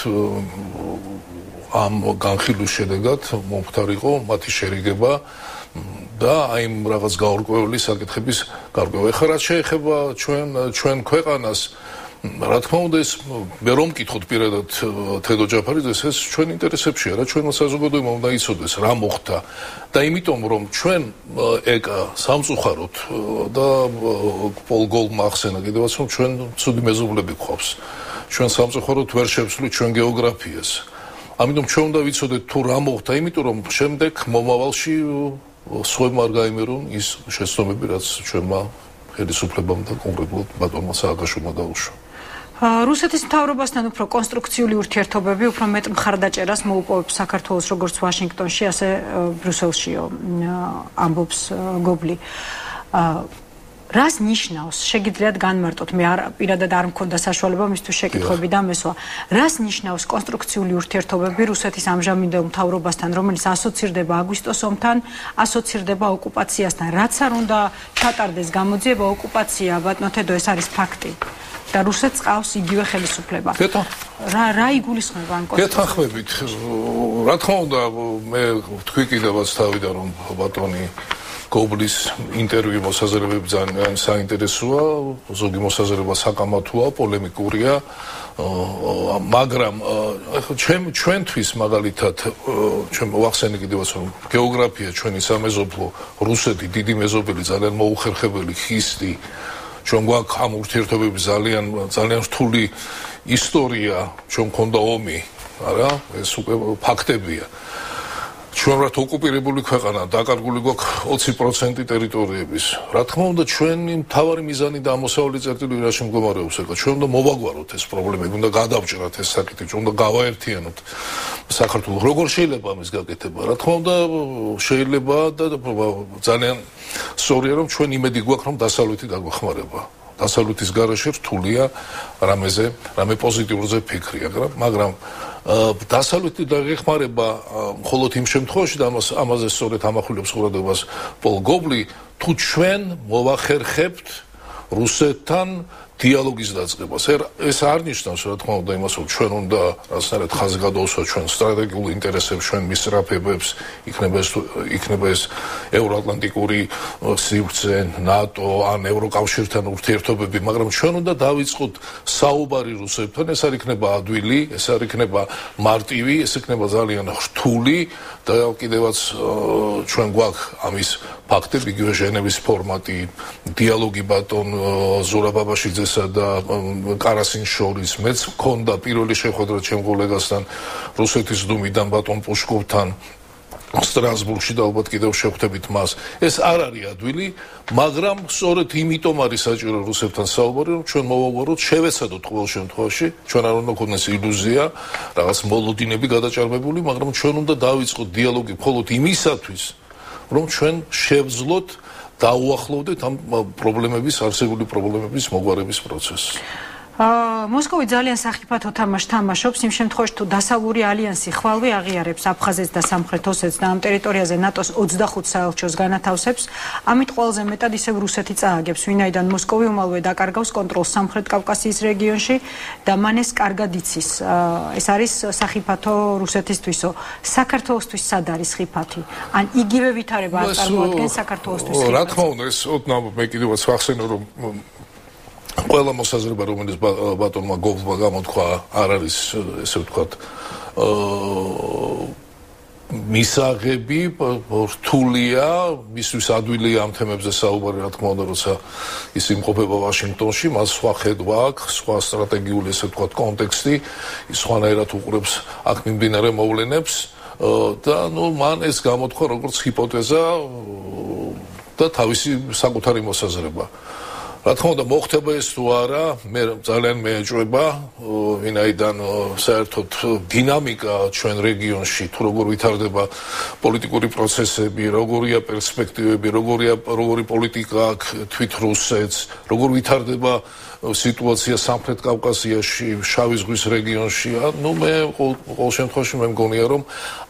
ამ განხილვის შედეგად მომხდარიყო მათი შერიგება და აი რაღაც გაურკვეველი საკითხების გარკვევა. ეხლა რაც შეეხება ჩვენ ქვეყანას, რა თქმა უნდა ეს მე რომ მკითხოთ პირადად თედო ჯაფარიძეს, ეს ჩვენ ინტერესებშია, რა ჩვენმა საზოგადოებამ უნდა იცოდეს რა მოხდა და იმიტომ რომ ჩვენ ეკა სამწუხაროდ და პოლგოლმა ახსენა კიდევაც რომ ჩვენ ცუდი მეზობლები გვყავს. ჩვენ სამწუხაროდ ვერ შევსვლით ჩვენ გეოგრაფიას. ამიტომ ჩვენ უნდა ვიცოდეთ თუ რა მოხდა, იმიტომ რომ შემდეგ მომავალში სხვებმა არ გაიმერონ ის შეცდომები, რაც ჩვენმა ხელისუფლებამ და კონკრეტულად ბატონმა სააკაშვილმა დაუშვა. რუსეთის მთავრობასთან უფრო კონსტრუქციული ურთიერთობები უფრო მეტ მხარდაჭერას მოუპოვებს საქართველოს როგორც ვაშინგტონში, ასე ბრიუსელშიო, ამბობს გობლი. რას ნიშნავს? შეგიძლიათ განმარტოთ, მე პირადად არ მქონდა საშუალება მისთვის შეკითხვები დამესვა. რას ნიშნავს კონსტრუქციული ურთიერთობები რუსეთის ამჟამინდელ მთავრობასთან, რომელიც ასოცირდება აგვისტოს ომთან, ასოცირდება ოკუპაციასთან? რაც არ უნდა ჩატარდეს გამოძიება, ოკუპაცია, ბატონო თედო, ეს არის ფაქტი. და რუსეთს ყავს იგივე ხელისუფლება. რა იგულისხმება ამ კონსტრუქციას? გეთანხმებით. რა თქმა უნდა, მე თქვი კიდევაც თავიდან რომ ბატონი გობლის ინტერვიუ მოსაზრებები ძალიან საინტერესოა, ზოგი მოსაზრება საკამათოა, პოლემიკურია, მაგრამ ჩვენთვის მაგალითად ჩვენ ვახსენე კიდევაც რომ გეოგრაფია ჩვენი სამეზობლო, რუსეთი დიდი მეზობელი, ძალიან მოუხერხებელი ხისტი, ჩვენ გვაქვს ამ ურთიერთობების ძალიან რთული ისტორია, ჩვენ მქონდა ომი, არა, ეს უკვე ფაქტებია. ჩვენ ვართ ოკუპირებული ქვეყანა, დაკარგული გვაქვს 20% ტერიტორიების. რა თქმა უნდა, ჩვენი მთავარი მიზანი და ამოსავალი წერტილი რაში მდგომარეობს ეხლა. ჩვენ უნდა მოვაგვაროთ ეს პრობლემები, უნდა გადავჭრათ ეს საკითხი, ჩვენ უნდა გავაერთიანოთ საქართველოს. როგორ შეიძლება ამის გაკეთება? რა თქმა უნდა, შეიძლება და ძალიან სწორია რომ ჩვენ იმედი გვაქვს რომ დასავლეთი გაგვეხმარება. დასავლეთის გარეშე რთულია რამე პოზიტიურზე ფიქრია, მაგრამ დასავლეთი დაგეხმარება მხოლოდ იმ შემთხვევაში და ამაზე სწორედ ამახვილებს ყურადღებას პოლ გობლი, თუ ჩვენ მოვახერხებთ რუსეთთან დიალოგის დაწყებას. ეს არ ნიშნავს რა თქმა უნდა იმას, რომ ჩვენ უნდა რაღაცნაირად ხაზი გადავუსვათ ჩვენ სტრატეგიულ ინტერესებს, ჩვენ მისწრაფებებს, იქნება ეს ევროატლანტიკური სივრცე, ნატო ან ევროკავშირთან ურთიერთობები, მაგრამ ჩვენ უნდა დავიწყოთ საუბარი რუსეთთან, ეს არ იქნება ადვილი, ეს არ იქნება მარტივი, ეს იქნება ძალიან რთული და კიდევაც ჩვენ გვაქვს ამის ფაქტები, იგივე ჟენევის ფორმატი, დიალოგი ბატონ ზურაბ აბაშიძეს მესა და კარასინს შორის მეც მქონდა პირველი შეხვედრა ჩემ კოლეგასთან რუსეთის დუმიდან ბატონ პუშკოვთან სტრასბურგში და ალბათ კიდევ შევხვდებით მას. ეს არ არის ადვილი, მაგრამ სწორედ იმიტომ არის საჭირო რუსებთან საუბარი, რომ ჩვენ მოვაგვაროთ, შევეცადოთ ყოველ შემთხვევაში, ჩვენ არ უნდა გქონდეს ილუზია, რაღაც მოლოდინები გადაჭარბებული, მაგრამ ჩვენ უნდა დავიწყოთ დიალოგი მხოლოდ იმისათვის, რომ ჩვენ შევძლოთ დაუახლოვდეთ ამ პრობლემების, არსებული პრობლემების მოგვარების პროცესს. მოსკოვი ძალიან სახიფათო თამაშს თამაშობს იმ შემთხვევაში თუ დასავლური ალიანსი ხვალვე აღიარებს აფხაზეთს და სამხრეთ ოსეთს და ამ ტერიტორიაზე ნატოს 25 საელჩოს განათავსებს, ამით ყველაზე მეტად ისევ რუსეთი წააგებს, ვინაიდან მოსკოვი უმალვე დაკარგავს კონტროლს სამხრეთ კავკასიის რეგიონში და მან ეს კარგად იცის. ეს არის სახიფათო რუსეთისთვისო. საქართველოსთვის სად არის ხიფათი? ან იგივე ვითარება არ წარმოადგენს საქართველოსთვის ხიფათს? რა თქმა უნდა, ეს ოდნავ მე კიდევაც ვახსენო, რომ ყველა მოსაზრება, რომელიც ბატონმა გოგბა გამოთქვა, არ არის ესე ვთქვათ მისაღები, რთულია, მისთვის ადვილია ამ თემებზე საუბარი, რა თქმა უნდა, როცა ის იმყოფება ვაშინგტონში, მას სხვა ხედვა აქვს, სხვა სტრატეგიული ესე ვთქვათ კონტექსტი, ის სხვანაირად უყურებს აქ მიმდინარე მოვლენებს და ნუ მან ეს გამოთქვა როგორც ჰიპოთეზა და თავისი საკუთარი მოსაზრება. რა თქმა უნდა მოხდება ეს თუ არა, მე ძალიან მეეჭვება, ვინაიდან საერთოდ დინამიკა ჩვენ რეგიონში თუ როგორ ვითარდება პოლიტიკური პროცესები, როგორია პერსპექტივები, როგორი პოლიტიკა აქვს თვით რუსეთს, როგორ ვითარდება სიტუაცია სამხრეთ კავკასიაში, შავი ზღვის რეგიონში, ну მე ყოველ შემთხვევაში მე მგონია რომ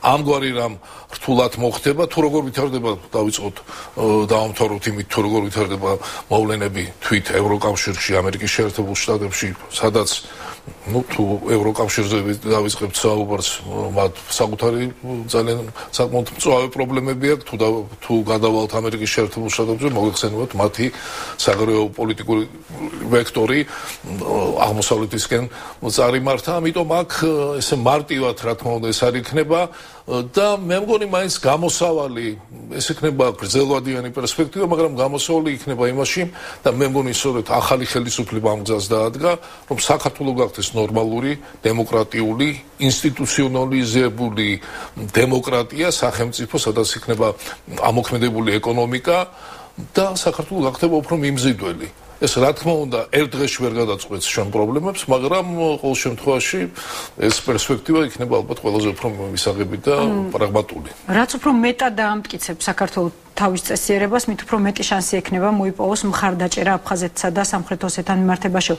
ამგვარი რამ რთულად მოხდება, თუ როგორ ვითარდება დავიწყოთ დავამთავროთ იმით თუ როგორ ვითარდება მოვლენები თვით ევროკავშირში, ამერიკის შეერთებულ შტატებში, სადაც თუ ევროკავშირზე დავიწყებთ საუბარს, მათ საკუთარი ძალიან საკმაოდ მწვავე პრობლემები აქვს, თუ გადავალთ ამერიკის შეერთებულ შტატებში, მოგეხსენებათ მათი საგარეო პოლიტიკური ვექტორი აღმოსავლეთისკენ წარიმართა, ამიტომ აქ ესე მარტივად რა თქმა უნდა ეს არ იქნება და მე მგონი მაინც გამოსავალი ეს იქნება გრძელვადიანი პერსპექტივა, მაგრამ გამოსავალი იქნება იმაში და მე მგონი სწორედ ახალი ხელისუფლება ამ გზას დაადგა, რომ საქართველოს გახდეს ნორმალური, დემოკრატიული, ინსტიტუციონალიზებული დემოკრატია, სახელმწიფო, სადაც იქნება ამოქმედებული ეკონომიკა და საქართველოს გახდება უფრო მიმზიდველი. ეს რა თქმა უნდა ერთ დღეში ვერ გადაწყვეტს ჩვენ პრობლემებს, მაგრამ ყოველ შემთხვევაში ეს პერსპექტივა იქნება ალბათ ყველაზე უფრო მისაღები და პრაგმატული. რაც უფრო მეტად დაამტკიცებს საქართველოს თავის წესიერებას, მით უფრო მეტი შანსი ექნება მოიპოვოს მხარდაჭერა აფხაზეთსა და სამხრეთ ოსეთთან მიმართებაში.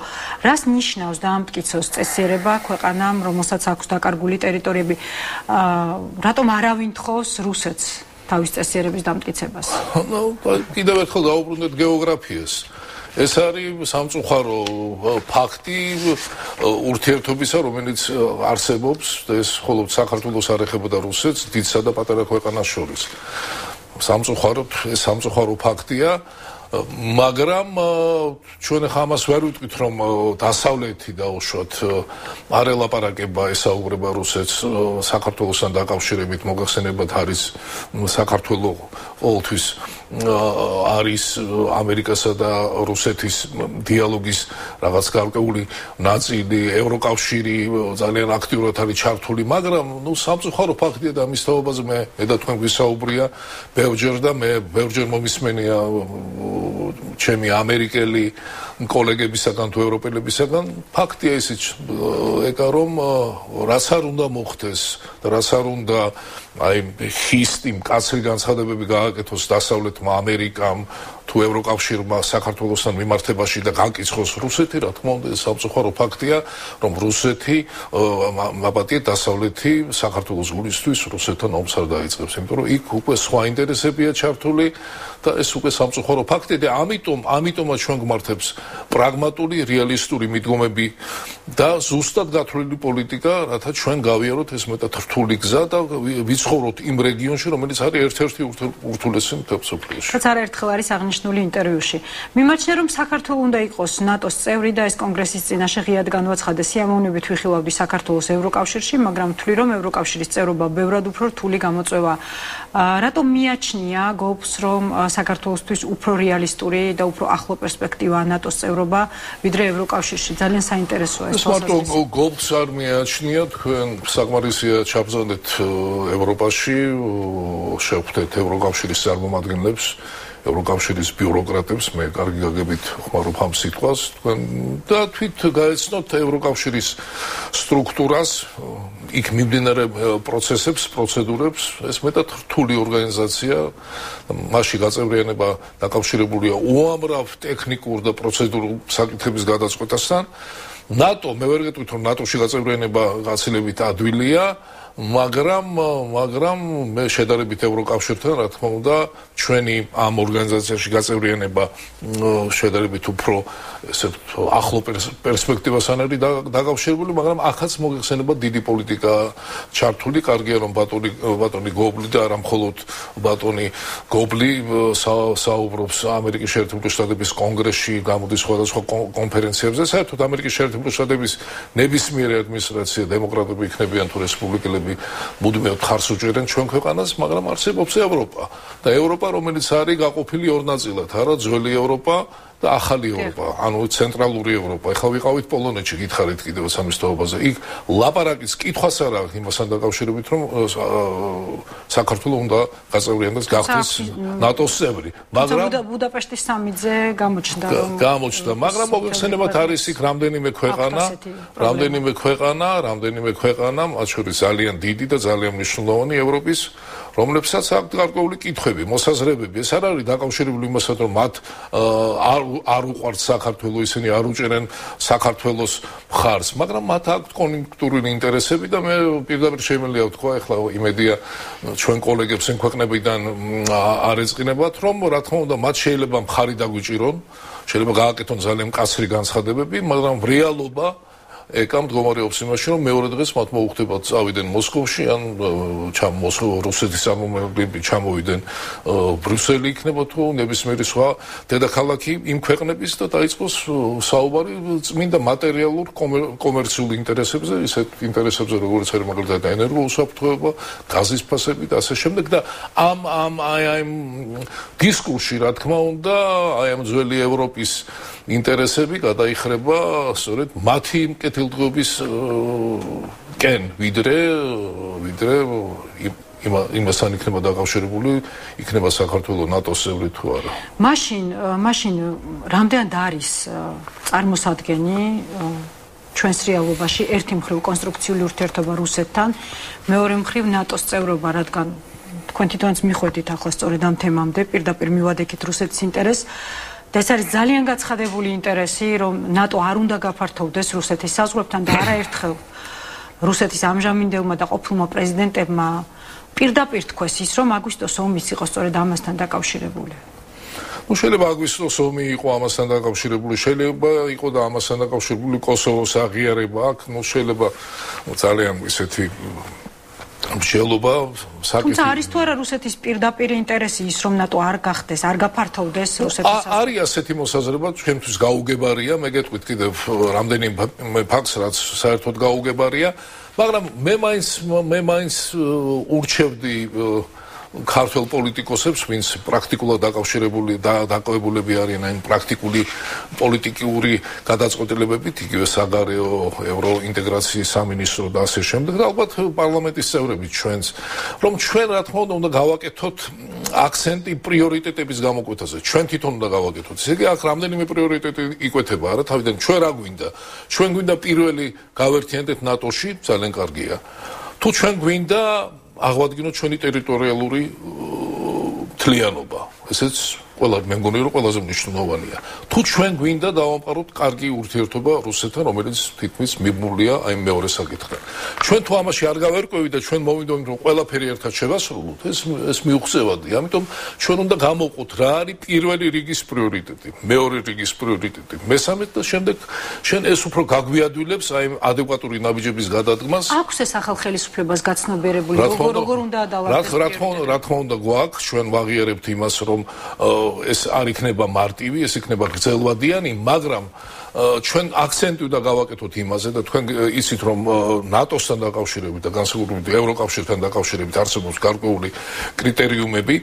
რას ნიშნავს დაამტკიცოს წესიერება ქვეყანამ, რომელსაც აქვს დაკარგული ტერიტორიები? რატომ არავინ თხოვს რუსეთს თავის წესიერების დამტკიცებას? კიდევ ერთხელ დავუბრუნდეთ გეოგრაფიას. ეს არის სამწუხარო ფაქტი ურთიერთობისა, რომელიც არსებობს და ეს მხოლოდ საქართველოს არ ეხება რუსეთს, დიდსა და პატარა ქვეყანას შორის. სამწუხაროდ ეს სამწუხარო ფაქტია, მაგრამ ჩვენ ახლა ამას ვერ ვიტყვით, რომ დასავლეთი დაუშვათ არ ელაპარაკება, ესაუბრება რუსეთს საქართველოსთან დაკავშირებით, მოგახსენებათ არის საქართველოს ყოველთვის არის ამერიკასა და რუსეთის დიალოგის რაღაც გარკვეული ნაწილი, ევროკავშირი ძალიან აქტიურად არის ჩართული, მაგრამ ნუ სამწუხარო ფაქტია და ამის თაობაზე მე და თქვენ ვისაუბრია ბევრჯერ და მე ბევრჯერ მომისმენია ჩემი ამერიკელი კოლეგებისაგან თუ ევროპელებისაგან ფაქტია ისიც ეკა რომ რაც არ უნდა მოხდეს და რაც არ უნდა აი ხისტი მკაცრი განცხადებები გააკეთოს დასავლეთმა ამერიკამ თუ ევროკავშირმა საქართველოსთან მიმართებაში და განკიცხოს რუსეთი, რა თქმა უნდა, სამწუხარო ფაქტია, რომ რუსეთი მაბატია დასავლეთი საქართველოს გულისთვის რუსეთთან ომს არ დაიწყებს, იმიტომ რომ იქ უკვე სხვა ინტერესებია ჩართული და ეს უკვე სამწუხარო ფაქტია და ამიტომაც ჩვენ გვმართებს პრაგმატული, რეალისტური მიდგომები და ზუსტად გათვლილი პოლიტიკა, რათა ჩვენ გავიაროთ ეს მეტად რთული გზა და ვიცხოვროთ იმ რეგიონში, რომელიც არის ერთ-ერთი ურთულესი მსოფლიოში. რაც არაერთხელ არის აღნიშნული ინტერვიუში. მიმაჩნია, რომ საქართველოს უნდა იყოს ნატოს წევრი და ეს კონგრესის წინაშე ღიად განვაცხადეს. სიამოვნებით ვიხილავდი საქართველოს ევროკავშირში, მაგრამ ვთვლი, რომ ევროკავშირის წევრობა ბევრად უფრო რთული გამოწვევა. რატომ მიაჩნია გობს, რომ საქართველოსთვის უფრო რეალისტური და უფრო ახლო პერსპექტივა ნატოს წევრობა, ვიდრე ევროკავშირში? ძალიან საინტერესოა ეს. ეს მარტო გობს არ მიაჩნია, თქვენ საკმარისია ჩაბრძანდეთ ევროპაში, შევხვდეთ ევროკავშირის წარმომადგენლებს, ევროკავშირის ბიუროკრატებს, მე კარგი გაგებით ხმარობ ამ სიტყვას, თქვენ და თვით გაეცნოთ ევროკავშირის სტრუქტურას, იქ მიმდინარე პროცესებს, პროცედურებს, ეს მეტად რთული ორგანიზაცია, მასში გაწევრიანება დაკავშირებულია უამრავ ტექნიკურ და პროცედურულ საკითხების გადაწყვეტასთან. ნატო, მე ვერ გეტყვით, რომ ნატოში გაწევრიანება გაცილებით ადვილია, მაგრამ მე შედარებით ევროკავშირთან, რა თქმა უნდა, ჩვენი ამ ორგანიზაციაში გაწევრიანება შედარებით უფრო ესე ახლო პერსპექტივასთან არის დაკავშირებული, მაგრამ ახაც მოიხსენება დიდი პოლიტიკა ჩართული. კარგია, რომ ბატონი გობლი და არა მხოლოდ ბატონი გობლი საუბრობს ამერიკის შეერთებული შტატების კონგრესში, გამოდის სხვადასხვა კონფერენციებზე. საერთოდ ამერიკის შეერთებული შტატების ნებისმიერი ადმინისტრაცია, დემოკრატები იქნებიან თუ რესპუბლიკელები, მუდმივად ხარს უჭერენ ჩვენ ქვეყანას, მაგრამ არსებობს ევროპა და ევროპა, რომელიც არის გაყოფილი ორ ნაწილად, არა ძველი ევროპა და ახალი ევროპა, ანუ ცენტრალური ევროპა. ეხლა ვიყავით პოლონეთში, გითხარით კიდევ სამის თაობაზე. იქ ლაპარაკის კითხვას არ აქვს იმასთან დაკავშირებით, რომ საქართველოს უნდა გაწევრიანდეს, გახდეს ნატოს წევრი. მაგრამ ბუდაპეშტის სამიტზე გამოჩნდა, მაგრამ მოიხსენებათ არის იქ რამდენიმე ქვეყანა, მათ შორის ძალიან დიდი და ძალიან მნიშვნელოვანი ევროპის, რომლებსაც აქვს გარკვეული კითხვები, მოსაზრებები. ეს არ არის დაკავშირებული იმასთან, რომ მათ არ უყვართ საქართველო, ისინი არ უჭერენ საქართველოს მხარს, მაგრამ მათ აქვს კონიუნქტურული ინტერესები და მე პირდაპირ შემიძლია ვთქვა, ეხლა იმედია ჩვენ კოლეგებს იმ ქვეყნებიდან არ ეწყინებათ, რომ რა თქმა უნდა მათ შეიძლება მხარი დაგვიჭირონ, შეიძლება გააკეთონ ძალიან მკაცრი განცხადებები, მაგრამ რეალობა ეკა მდგომარეობს იმაში, რომ მეორე დღეს მათ მოუხდებათ წავიდნენ მოსკოვში, ან რუსეთის წარმომადგენლები ჩამოვიდნენ ბრიუსელი იქნება თუ ნებისმიერი სხვა დედაქალაქი იმ ქვეყნების და დაიწყოს საუბარი წმინდა მატერიალურ კომერციულ ინტერესებზე, ისეთ ინტერესებზე, როგორც არის მაგალითად ენერგოუსაფრთხოება, გაზის ფასები და ასე შემდეგ და ამ დისკურსში, რა თქმა უნდა, ამ ძველი ევროპის ინტერესები გადაიხრება სწორედ მათი კეთილდღეობის კენ, ვიდრე იმასთან იქნება დაკავშირებული, იქნება საქართველოს ნატოს წევრი თუ არა. მაშინ რამდენად არის წარმოსადგენი ჩვენს რეალობაში ერთი მხრივ კონსტრუქციული ურთიერთობა რუსეთთან, მეორე მხრივ ნატოს წევრობა, რადგან თქვენ თვითონაც მიხვედით ახლა სწორედ ამ თემამდე, პირდაპირ მივადექით რუსეთის ინტერესს. და ეს არის ძალიან გაცხადებული ინტერესი, რომ ნატო არ უნდა გაფართოვდეს რუსეთის საზღვრებთან და არაერთხელ რუსეთის ამჟამინდელმა და ყოფილმა პრეზიდენტებმა პირდაპირ თქვეს ის, რომ აგვისტოს ომიც იყო სწორედ ამასთან დაკავშირებული. შეიძლება აგვისტოს ომი იყო ამასთან დაკავშირებული, შეიძლება იყო და ამასთან დაკავშირებული კოსოვოს აღიარება აქ, შეიძლება ძალიან ისეთი მსჯელობა საკითხი. თუმცა არის თუ არა რუსეთის პირდაპირ ინტერესი ის, რომ ნატო არ გახდეს, არ გაფართოვდეს რუსეთის საზღვრებს? არის ასეთი მოსაზრება, ჩვენთვის გაუგებარია, მე გეტყვით კიდევ რამდენიმე ფაქტს, რაც საერთოდ გაუგებარია, მაგრამ მე მაინც ურჩევდი ქართველ პოლიტიკოსებს, ვინც პრაქტიკულად დაკავშირებული და დაკავებულები არიან ამ პრაქტიკული პოლიტიკური გადაწყვეტილებებით, იგივე საგარეო ევროინტეგრაციის სამინისტრო და ასე შემდეგ, და ალბათ პარლამენტის წევრები ჩვენს, რომ ჩვენ რა თქმა უნდა გავაკეთოთ აქცენტი პრიორიტეტების გამოკვეთაზე. ჩვენ თვითონ უნდა გავაკეთოთ. ესე იგი, აქ რამდენიმე პრიორიტეტი იკვეთება, არა, თავიდან ჩვენ რა გვინდა? ჩვენ გვინდა პირველი გავერთიანდეთ ნატოში, ძალიან კარგია. თუ ჩვენ გვინდა აღვადგინოთ ჩვენი ტერიტორიალური თლიანობა. ესეც მე მგონი რომ ყველაზე მნიშვნელოვანია. თუ ჩვენ გვინდა დავამყაროთ კარგი ურთიერთობა რუსეთთან, რომელიც თითქმის მიბმულია აი მეორე საკითხთან. ჩვენ თუ ამაში არ გავერკვევით და ჩვენ მოვიდოდით რომ ყველაფერი ერთად შევასრულოთ, ეს მიუღწევადია. ამიტომ ჩვენ უნდა გამოვყოთ რა არის პირველი რიგის პრიორიტეტი, მეორე რიგის პრიორიტეტი, მესამე და შემდეგ შენ ეს უფრო გაგვიადვილებს აი ადეკვატური ნაბიჯების გადადგმას. აქვს ეს ახალ ხელისუფლებას გაცნობიერებული როგორ უნდა ადალავდეს? რა თქმა უნდა გვაქვს, ჩვენ ვაღიარებთ იმას, რომ ეს არ იქნება მარტივი, ეს იქნება გრძელვადიანი, მაგრამ ჩვენ აქცენტი უნდა გავაკეთოთ იმაზე და თქვენ იცით რომ ნატოსთან დაკავშირებით და განსაკუთრებით ევროკავშირთან დაკავშირებით არსებობს გარკვეული კრიტერიუმები,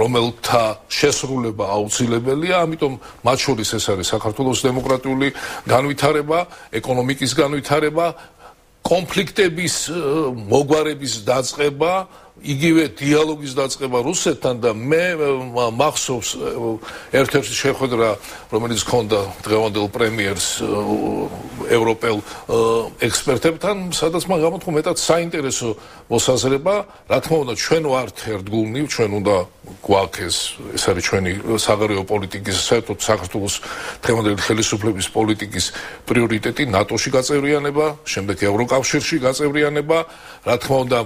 რომელთა შესრულება აუცილებელია, ამიტომ მათ შორის ეს არის საქართველოს დემოკრატიული განვითარება, ეკონომიკის განვითარება, კონფლიქტების მოგვარების დაწყება, იგივე დიალოგის დაწყება რუსეთთან და მე მახსოვს ერთ-ერთი შეხვედრა, რომელიც ჰქონდა დღევანდელ პრემიერს ევროპელ ექსპერტებთან, სადაც მან გამოთქვა მეტად საინტერესო მოსაზრება, რა თქმა უნდა ჩვენ ვართ ერთგულნი, ჩვენ უნდა გვაქვს ეს არის ჩვენი საგარეო პოლიტიკის, საერთოდ საქართველოს დღევანდელი ხელისუფლების პოლიტიკის პრიორიტეტი, ნატოში გაწევრიანება, შემდეგ ევროკავშირში გაწევრიანება, რა თქმა უნდა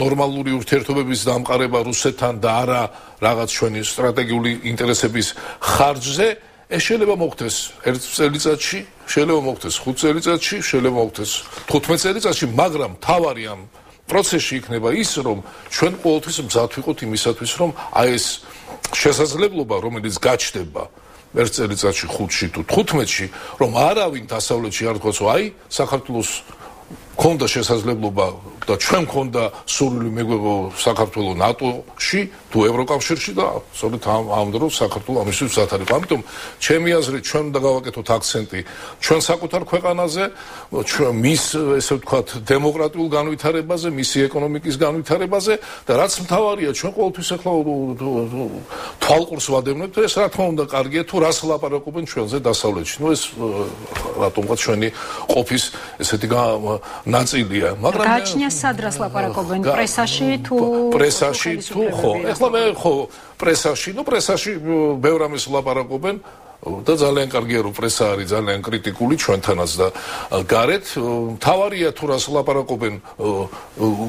ნორმალური ურთიერთობების დამყარება რუსეთთან და არა რაღაც ჩვენი სტრატეგიული ინტერესების ხარჯზე, ეს შეიძლება მოხდეს 1 წელიწადში, შეიძლება მოხდეს 5 წელიწადში, შეიძლება მოხდეს 15 წელიწადში, მაგრამ თავარი ამ პროცესში იქნება ის, რომ ჩვენ ყოველთვის მზად ვიყოთ იმისათვის, რომ აი ეს შესაძლებლობა, რომელიც გაჩნდება 1 წელიწადში, 5-ში თუ 15-ში, რომ არავინ დასავლეთში არ თქვას, აი საქართველოს ქონდა შესაძლებლობა და ჩვენ ქონდა სურვილი მეგვეღო საქართველოს ნატოში თუ ევროკავშირში და სწორედ ამ დროს საქართველოს ამისთვის მზად არის. ამიტომ ჩემი აზრით ჩვენ უნდა გავაკეთოთ აქცენტი ჩვენ საკუთარ ქვეყანაზე, მის ესე ვთქვათ დემოკრატიულ განვითარებაზე, მისი ეკონომიკის განვითარებაზე და რაც მთავარია ჩვენ ყოველთვის ახლა თვალყურს ვადევნებთ, ეს რა თქმა უნდა კარგია თუ რას ლაპარაკობენ ჩვენზე დასავლეთში. ეს რატომღაც ჩვენი ყოფის ესეთი ნაწილია, მაგრამ გააჩნია სადრას ლაპარაკობენ პრესაში თუ ხო, ეხლა მე ხო პრესაში ბევრ ამის ლაპარაკობენ და ძალიან კარგია რომ პრესა არის ძალიან კრიტიკული ჩვენთანაც და გარეთ, თავარია თუ რას ლაპარაკობენ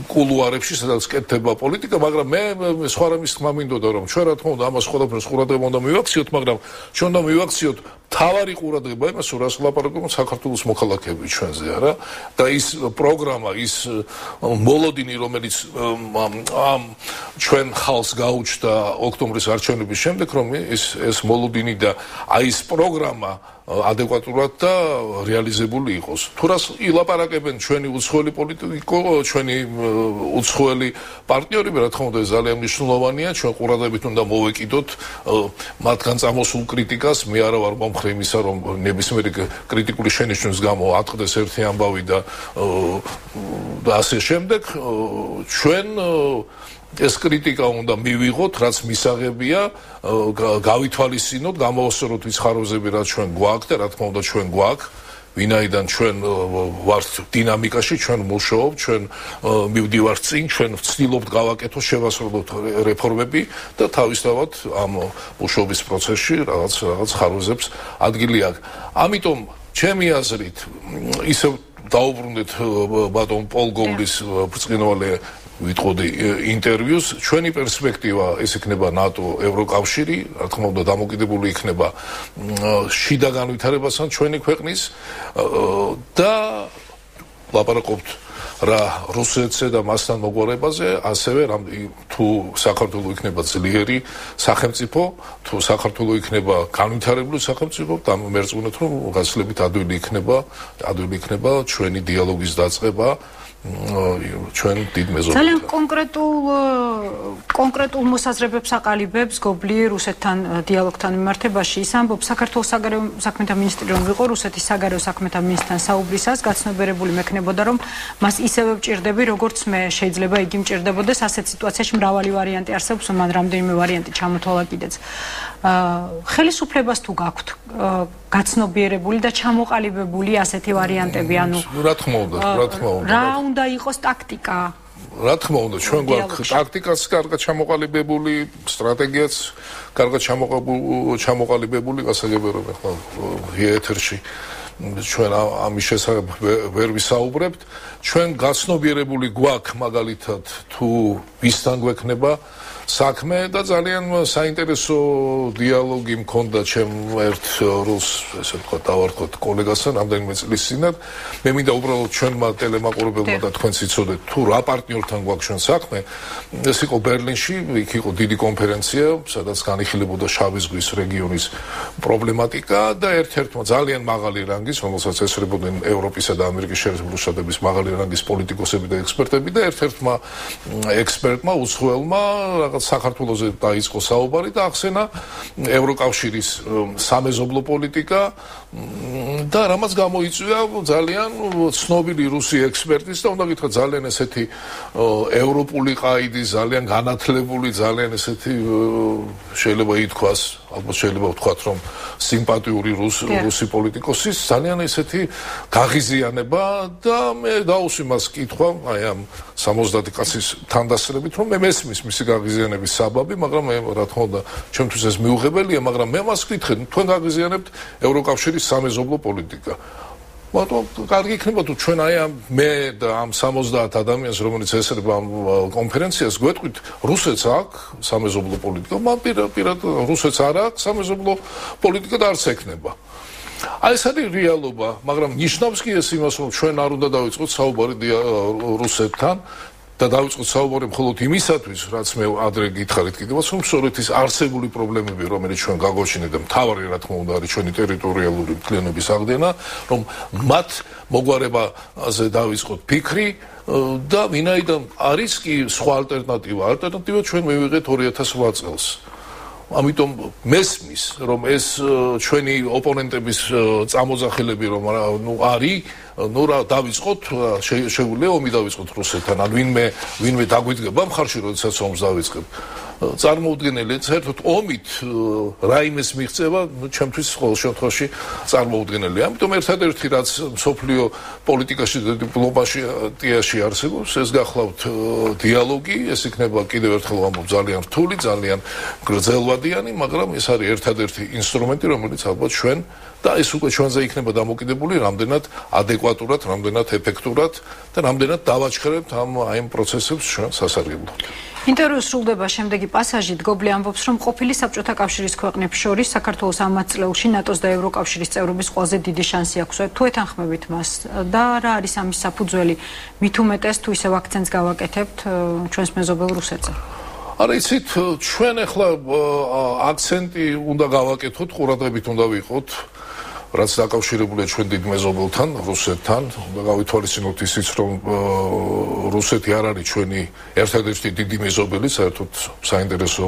კულუარებში, სადაც კეთდება პოლიტიკა, მაგრამ მე სხვა რამის თქმა მინდოდა რომ ჩვენ რა თქმა უნდა ამას ყველაფერს ყურადღება უნდა მივაქციოთ, მაგრამ ჩვენ უნდა მივაქციოთ თავარი ყურადღება იმას, რომ რას ლაპარაკობენ საქართველოს მოქალაქეები ჩვენზე, არა? და ის პროგრამა, ის მოლოდინი, რომელიც ამ ჩვენ ხალხს გაუჩნდა ოქტომბრის არჩევნების შემდეგ, რომ ეს მოლოდინი და აი ეს პროგრამა ადეკვატურად და რეალიზებული იყოს. თუ რას ილაპარაკებენ ჩვენი უცხოელი პოლიტიკო, ჩვენი უცხოელი პარტნიორები, რა თქმა უნდა, ძალიან მნიშვნელოვანია, ჩვენ ყურადღებით უნდა მოვეკიდოთ მათგან წამოსულ კრიტიკას. მე არა ვარ მომხრე იმისა, რომ ნებისმიერი კრიტიკული შენიშვნის გამო ატყდეს ერთი ამბავი და ასე შემდეგ. ჩვენ ეს კრიტიკა უნდა მივიღოთ, რაც მისაღებია, გავითვალისწინოთ, გამოვასწოროთ ის ხარვეზები, რაც ჩვენ გვაქვს და რა თქმა უნდა ჩვენ გვაქვს, ვინაიდან ჩვენ ვართ დინამიკაში, ჩვენ მუშაობთ, ჩვენ მივდივართ წინ, ჩვენ ვცდილობთ გავაკეთოთ, შევასრულოთ რეფორმები და თავისთავად ამ მუშაობის პროცესში რაღაც ხარვეზებს ადგილი აქვს. ამიტომ ჩემი აზრით, ისევ დაუბრუნდეთ ბატონ პოლ გოგლის ბრწყინვალე ვიტყოდი ინტერვიუს, ჩვენი პერსპექტივა ეს იქნება ნატო, ევროკავშირი, რა თქმა უნდა დამოკიდებული იქნება შიდა განვითარებასთან ჩვენი ქვეყნის და ლაპარაკობთ რა რუსეთზე და მასთან მოგვარებაზე, ასევე თუ საქართველო იქნება ძლიერი სახელმწიფო, თუ საქართველო იქნება განვითარებული სახელმწიფო, და მერწმუნეთ რომ გაცილებით ადვილი იქნება ჩვენი დიალოგის დაწყება ჩვენ დიდ მეზობლად. ძალიან კონკრეტულ მოსაზრებებს აყალიბებს გობლი რუსეთთან დიალოგთან მიმართებაში. ის ამბობს, საქართველოს საგარეო საქმეთა მინისტრი რომ ვიყო, რუსეთის საგარეო საქმეთა მინისტრთან საუბრისას გაცნობიერებული მექნებოდა, რომ მას ისევე ვჭირდები, როგორც მე, შეიძლება იგი მჭირდებოდეს. ასეთ სიტუაციაში მრავალი ვარიანტი არსებობს, მან რამდენიმე ვარიანტი ჩამოთვალა კიდეც. ხელისუფლებას თუ გაქვთ გაცნობიერებული და ჩამოყალიბებული ასეთი ვარიანტები, ანუ რა თქმა უნდა. რა უნდა იყოს ტაქტიკა რა თქმა უნდა, ჩვენ გვაქვს ტაქტიკაც კარგად ჩამოყალიბებული, სტრატეგიაც კარგად ჩამოყალიბებული, გასაგებია ახლა ეთერში ჩვენ ამის შესახებ ვერ ვისაუბრებთ. ჩვენ გაცნობიერებული გვაქვს მაგალითად თუ ვისთან გვექნება საქმე და ძალიან საინტერესო დიალოგი მქონდა ჩემ ერთ რუს, ესე ვთქვათ, დავარქოთ კოლეგასთან რამდენიმე წლის წინათ. მე მინდა უბრალოდ ჩვენმა ტელემაყურებელმა და თქვენც იცოდეთ თუ რა პარტნიორთან გვაქვს ჩვენ საქმე. ეს იყო ბერლინში, იქ იყო დიდი კონფერენცია, სადაც განიხილებოდა შავი ზღვის რეგიონის პრობლემატიკა და ერთ-ერთმა ძალიან მაღალი რანგის, რომელსაც ესწრებოდნენ ევროპისა და ამერიკის შეერთებული შტატების მაღალი რანგის პოლიტიკოსები და ექსპერტები და ერთ-ერთმა ექსპერტმა უცხოელმა საქართველოზე დაიწყო საუბარი და ახსენა ევროკავშირის სამეზობლო პოლიტიკა და რამაც გამოიწვია ძალიან ცნობილი რუსი ექსპერტის და უნდა გითხრათ ძალიან ესეთი ევროპული ყაიდი, ძალიან განათლებული, ძალიან ესეთი შეიძლება ითქვას, ალბათ შეიძლება ვთქვათ რომ სიმპათიური რუსი პოლიტიკოსის ძალიან ესეთი გაღიზიანება და მე დავუსვი მას კითხვა აი ამ 70 კაცის თანდასწრებით რომ მე მესმის მისი გაღიზიანების საბაბი, მაგრამ მე რა თქმა უნდა ჩემთვის ეს მიუღებელია, მაგრამ მე მას ვკითხე, თქვენ გაღიზიანებთ ევროკავშირის სამეზობლო პოლიტიკა. მაგრამ კარგი იქნება თუ ჩვენ აი ამ მე და ამ 70 ადამიანს რომელიც ესწრება ამ კონფერენციას გვეტყვით რუსეთს აქვს სამეზობლო პოლიტიკა, მაგრამ პირად რუსეთს არ აქვს სამეზობლო პოლიტიკა და არც ექნება. აი ეს არის რეალობა, მაგრამ ნიშნავს კი ეს იმას რომ ჩვენ არ უნდა დავიწყოთ საუბარი რუსეთთან და დავიწყოთ საუბარი მხოლოდ იმისათვის, რაც მე ადრე გითხარით კიდევაც, რომ სწორედ ის არსებული პრობლემები, რომელიც ჩვენ გაგვაჩინეთ და მთავარი რა თქმა უნდა არის ჩვენი ტერიტორიალური მთლიანობის აღდგენა, რომ მათ მოგვარებაზე დავიწყოთ ფიქრი და ვინაიდან არის კი სხვა ალტერნატივა ჩვენ მივიღეთ 2008 წელს. ამიტომ მესმის რომ ეს ჩვენი ოპონენტების წამოძახილები რომ არის რა დავიწყოთ შეგვიძლია ომი დავიწყოთ რუსეთთან ან ვინმე დაგვიდგება მხარში როდესაც ომს დავიწყებ წარმოუდგენელია საერთოდ ომით რაიმეს მიღწევა ჩემთვის ყოველ შემთხვევაში წარმოუდგენელია ამიტომ ერთადერთი რაც მსოფლიო პოლიტიკაში და დიპლომატიაში არსებობს ეს გახლავთ დიალოგი ეს იქნება კიდევ ერთხელ ვამბობ ძალიან რთული ძალიან გრძელვადიანი მაგრამ ეს არის ერთადერთი ინსტრუმენტი რომელიც ალბათ ჩვენ და ეს უკვე ჩვენზე იქნება დამოკიდებული რამდენად ადეკვატურად რამდენად ეფექტურად და რამდენად დავაჩქერებთ ამ პროცესებს ჩვენ სასარგებლოდ ინტერვიუ სრულდება შემდეგი პასაჟით გობლი ამბობს რომ ყოფილი საბჭოთა კავშირის ქვეყნებს შორის საქართველოს ამ წლებში ნატოს და ევროკავშირის წევრობის ყველაზე დიდი შანსი აქვს თუ ეთანხმებით მას და რა არის ამის საფუძველი მით უმეტეს თუ ისევ აქცენტს გავაკეთებთ ჩვენს მეზობელ რუსეთზე არა იცით ჩვენ ახლა აქცენტი უნდა გავაკეთოთ ყურადღებით უნდა ვიყოთ რაც დაკავშირებულია ჩვენ დიდ მეზობელთან რუსეთთან და გავითვალისწინოთ ისიც რომ რუსეთი არ არის ჩვენი ერთადერთი დიდი მეზობელი საერთოდ საინტერესო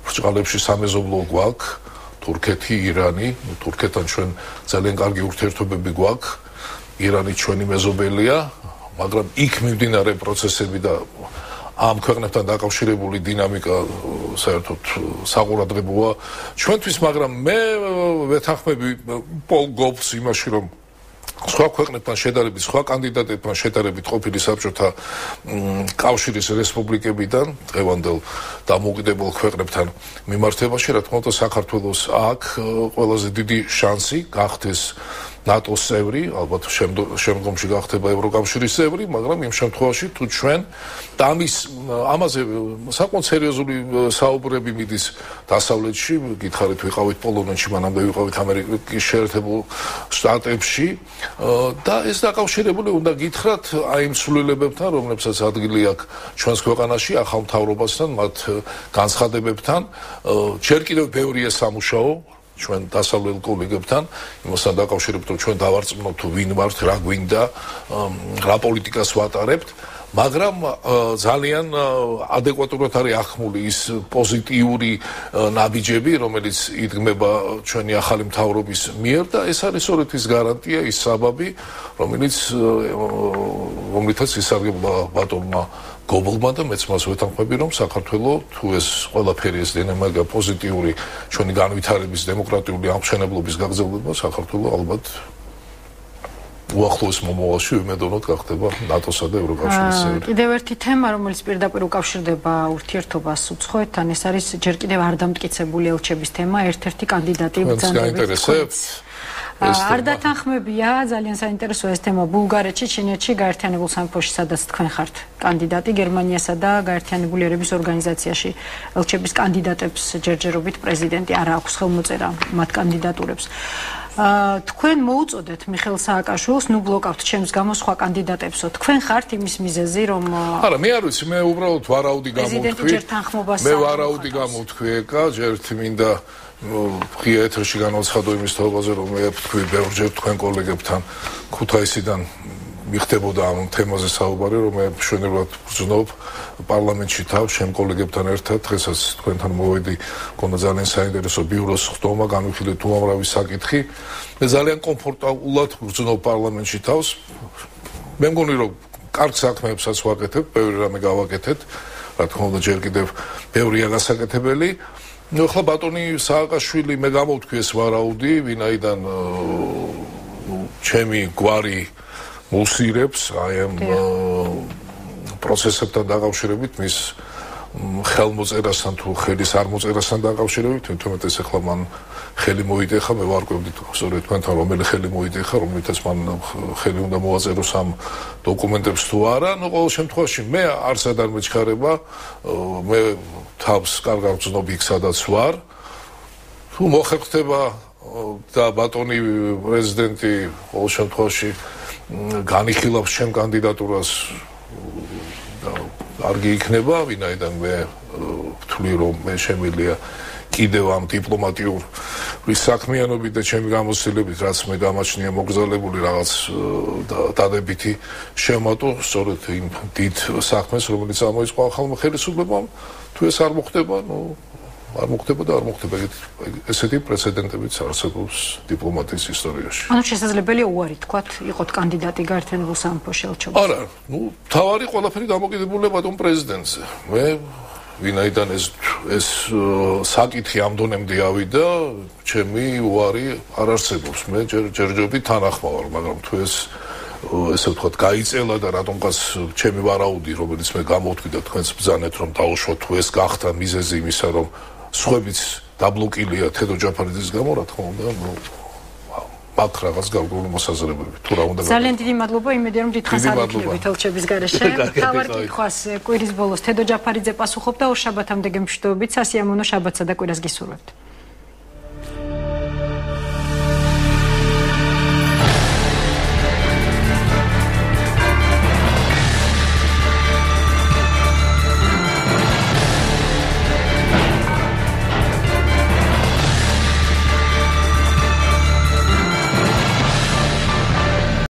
ბრჭყალებში სამეზობლო გვაქვს თურქეთი ირანი თურქეთთან ჩვენ ძალიან კარგი ურთიერთობები გვაქვს ირანი ჩვენი მეზობელია მაგრამ იქ მიმდინარე პროცესები და ამ ქვეყნებთან დაკავშირებული დინამიკა საერთოდ საყურადღებოა ჩვენთვის მაგრამ მე ვეთანხმები პოლ გობს იმაში რომ სხვა ქვეყნებთან შედარებით სხვა კანდიდატებთან შედარებით ყოფილი საბჭოთა კავშირის რესპუბლიკებიდან დღევანდელ დამოუკიდებელ ქვეყნებთან მიმართებაში რა თქმა უნდა საქართველოს აქვს ყველაზე დიდი შანსი გახდეს ნატოს წევრი, ალბათ შემდგომში გახდება ევროკავშირის წევრი, მაგრამ იმ შემთხვევაში თუ ჩვენ და ამაზე საკმაოდ სერიოზული საუბრები მიდის დასავლეთში, გითხარით ვიყავით პოლონეთში, მანამდე ვიყავით ამერიკის შეერთებულ შტატებში და ეს დაკავშირებული უნდა გითხრათ აი იმ ცვლილებებთან, რომლებსაც ადგილი აქვს ჩვენს ქვეყანაში, ახალ მთავრობასთან, მათ განცხადებებთან, ჯერ კიდევ ბევრია სამუშაო ჩვენ დასავლელ კოლეგებთან იმასთან დაკავშირებით რომ ჩვენ დავარწმუნოთ თუ ვინ ვართ რა გვინდა რა პოლიტიკას ვატარებთ მაგრამ ძალიან ადეკვატურად არის ახმული ის პოზიტიური ნაბიჯები რომელიც იდგმება ჩვენი ახალი მთავრობის მიერ და ეს არის სწორედ ის გარანტია ის საბაბი რომლითაც ისარგებლა ბატონმა გობლმა და მეც მას ვეთანხმები რომ საქართველოს თუ ეს ყველაფერი ეს დინამიკა პოზიტიური ჩვენი განვითარების დემოკრატიული აღმშენებლობის გაგრძელება საქართველოს ალბათ უახლოეს მომავალში ვიმედოვნოთ გახდება ნატოსა და ევროკავშირის წევრი. კიდევ ერთი თემა, რომელიც პირდაპირ უკავშირდება ურთიერთობას უცხოეთთან, ეს არის ჯერ კიდევ არ დამტკიცებული ელჩების თემა, ერთ-ერთი კანდიდატი ბრძანებით. არ დათანხმებია, ძალიან საინტერესოა ეს თემა ბულგარეთში, ჩინეთში, გაერთიანებულ სამეფოში, სადაც თქვენ ხართ კანდიდატი, გერმანიასა და გაერთიანებული ერების ორგანიზაციაში ელჩების კანდიდატებს ჯერჯერობით პრეზიდენტი არ აქვს ხელმოწერა მათ კანდიდატურებს. თქვენ მოუწოდეთ მიხეილ სააკაშვილს, ნუ ბლოკავთ ჩემს გამო სხვა კანდიდატებსო. თქვენ ხართ იმის მიზეზი, რომ არა, მე არ ვიცი, მე უბრალოდ ვარაუდი გამოვთქვი. მე ვარაუდი გამოვთქვი ეკა, ჯერ მინდა ღია ეთერში განაცხადო იმის თაობაზე, რომ მე ვთქვი ბევრჯერ თქვენ კოლეგებთან ქუთაისიდან მიხდებოდა ამ თემაზე საუბარი, რომ მე მშვენივრად ვგრძნობ პარლამენტში თავს ჩემ კოლეგებთან ერთად, დღესაც თქვენთან მოვედი, მქონდა ძალიან საინტერესო ბიუროს ხდომა, განვიხილეთ უამრავი საკითხი. მე ძალიან კომფორტულად ვგრძნობ პარლამენტში თავს. მე მგონი, რომ კარგ საქმეებსაც ვაკეთებ, ბევრი რამე გავაკეთეთ, რა თქმა უნდა, ჯერ კიდევ ბევრია გასაკეთებელი. ნუ ახლა ბატონი სააკაშვილი მე გამოვთქვი ეს ვარაუდი, ვინაიდან ჩემი გვარი მოსირებს აი ამ პროცესებთან დაკავშირებით მის ხელმოწერასთან თუ ხელის არ მოწერასთან დაკავშირებით, თუმცა ეს ახლა მან ხელი მოიტეხა, მე ვარკვევდი სწორედ თქვენთან რომელი ხელი მოიტეხა, რომლითაც მან ხელი უნდა მოაწეროს ამ დოკუმენტებს თუ არა, ნუ ყოველ შემთხვევაში მე არც არ მეჩქარება, მე თავს კარგად ვცნობ იქ სადაც ვარ. თუ მოხერხდება და ბატონი პრეზიდენტი ყოველ შემთხვევაში განიხილავს ჩემ კანდიდატურას და კარგი იქნება, ვინაიდან მე ვთვლი, რომ მე შემიძლია კიდევ ამ დიპლომატიური საქმიანობით და ჩემი გამოცდილებით, რაც მე გამაჩნია მოგზაურებული რაღაც დადებითი შემატო, სწორედ იმ დიდ საქმეს, რომელიც ამოიწყო ახალმა ხელისუფლებამ, თუ ეს არ მოხდება, ნუ არ მოხდება და არ მოხდება. ესეთი პრეცედენტებიც არსებობს დიპლომატიის ისტორიაში. ანუ შესაძლებელია უარი თქვათ, იყოთ კანდიდატი გაერთიანებულ სამეფოში ელჩობას. არა, ნუ თავარი ყველაფერი დამოკიდებულია ბატონ პრეზიდენტზე. მე ვინაიდან ეს საკითხი ამ დონემდე ავიდა, ჩემი უარი არ არსებობს. მე ჯერჯერობით თანახმა ვარ, მაგრამ თუ ესე ვთქვათ, გაიწელა და რატომღაც ჩემი ვარაუდი, რომელიც მე გამოვთქვი და თქვენს ბრძანეთ, რომ დაუშვოთ, თუ ეს გახდა მიზეზი იმისა, რომ სხვებიც დაბლოკილია თედო ჯაფარიძის გამო, რა თქმა უნდა, მაგ რაღაც გარკვეული მოსაზრებები. თუ რა უნდა ძალიან დიდი მადლობა, იმედია რომ დიდხანს არ იქნებით ელჩების გარეშე. თავარ კითხვას კვირის ბოლოს თედო ჯაფარიძე პასუხობდა, ორ შაბათამდე გემშვიდობით, სასიამოვნო შაბათსა და კვირას გისურვებთ.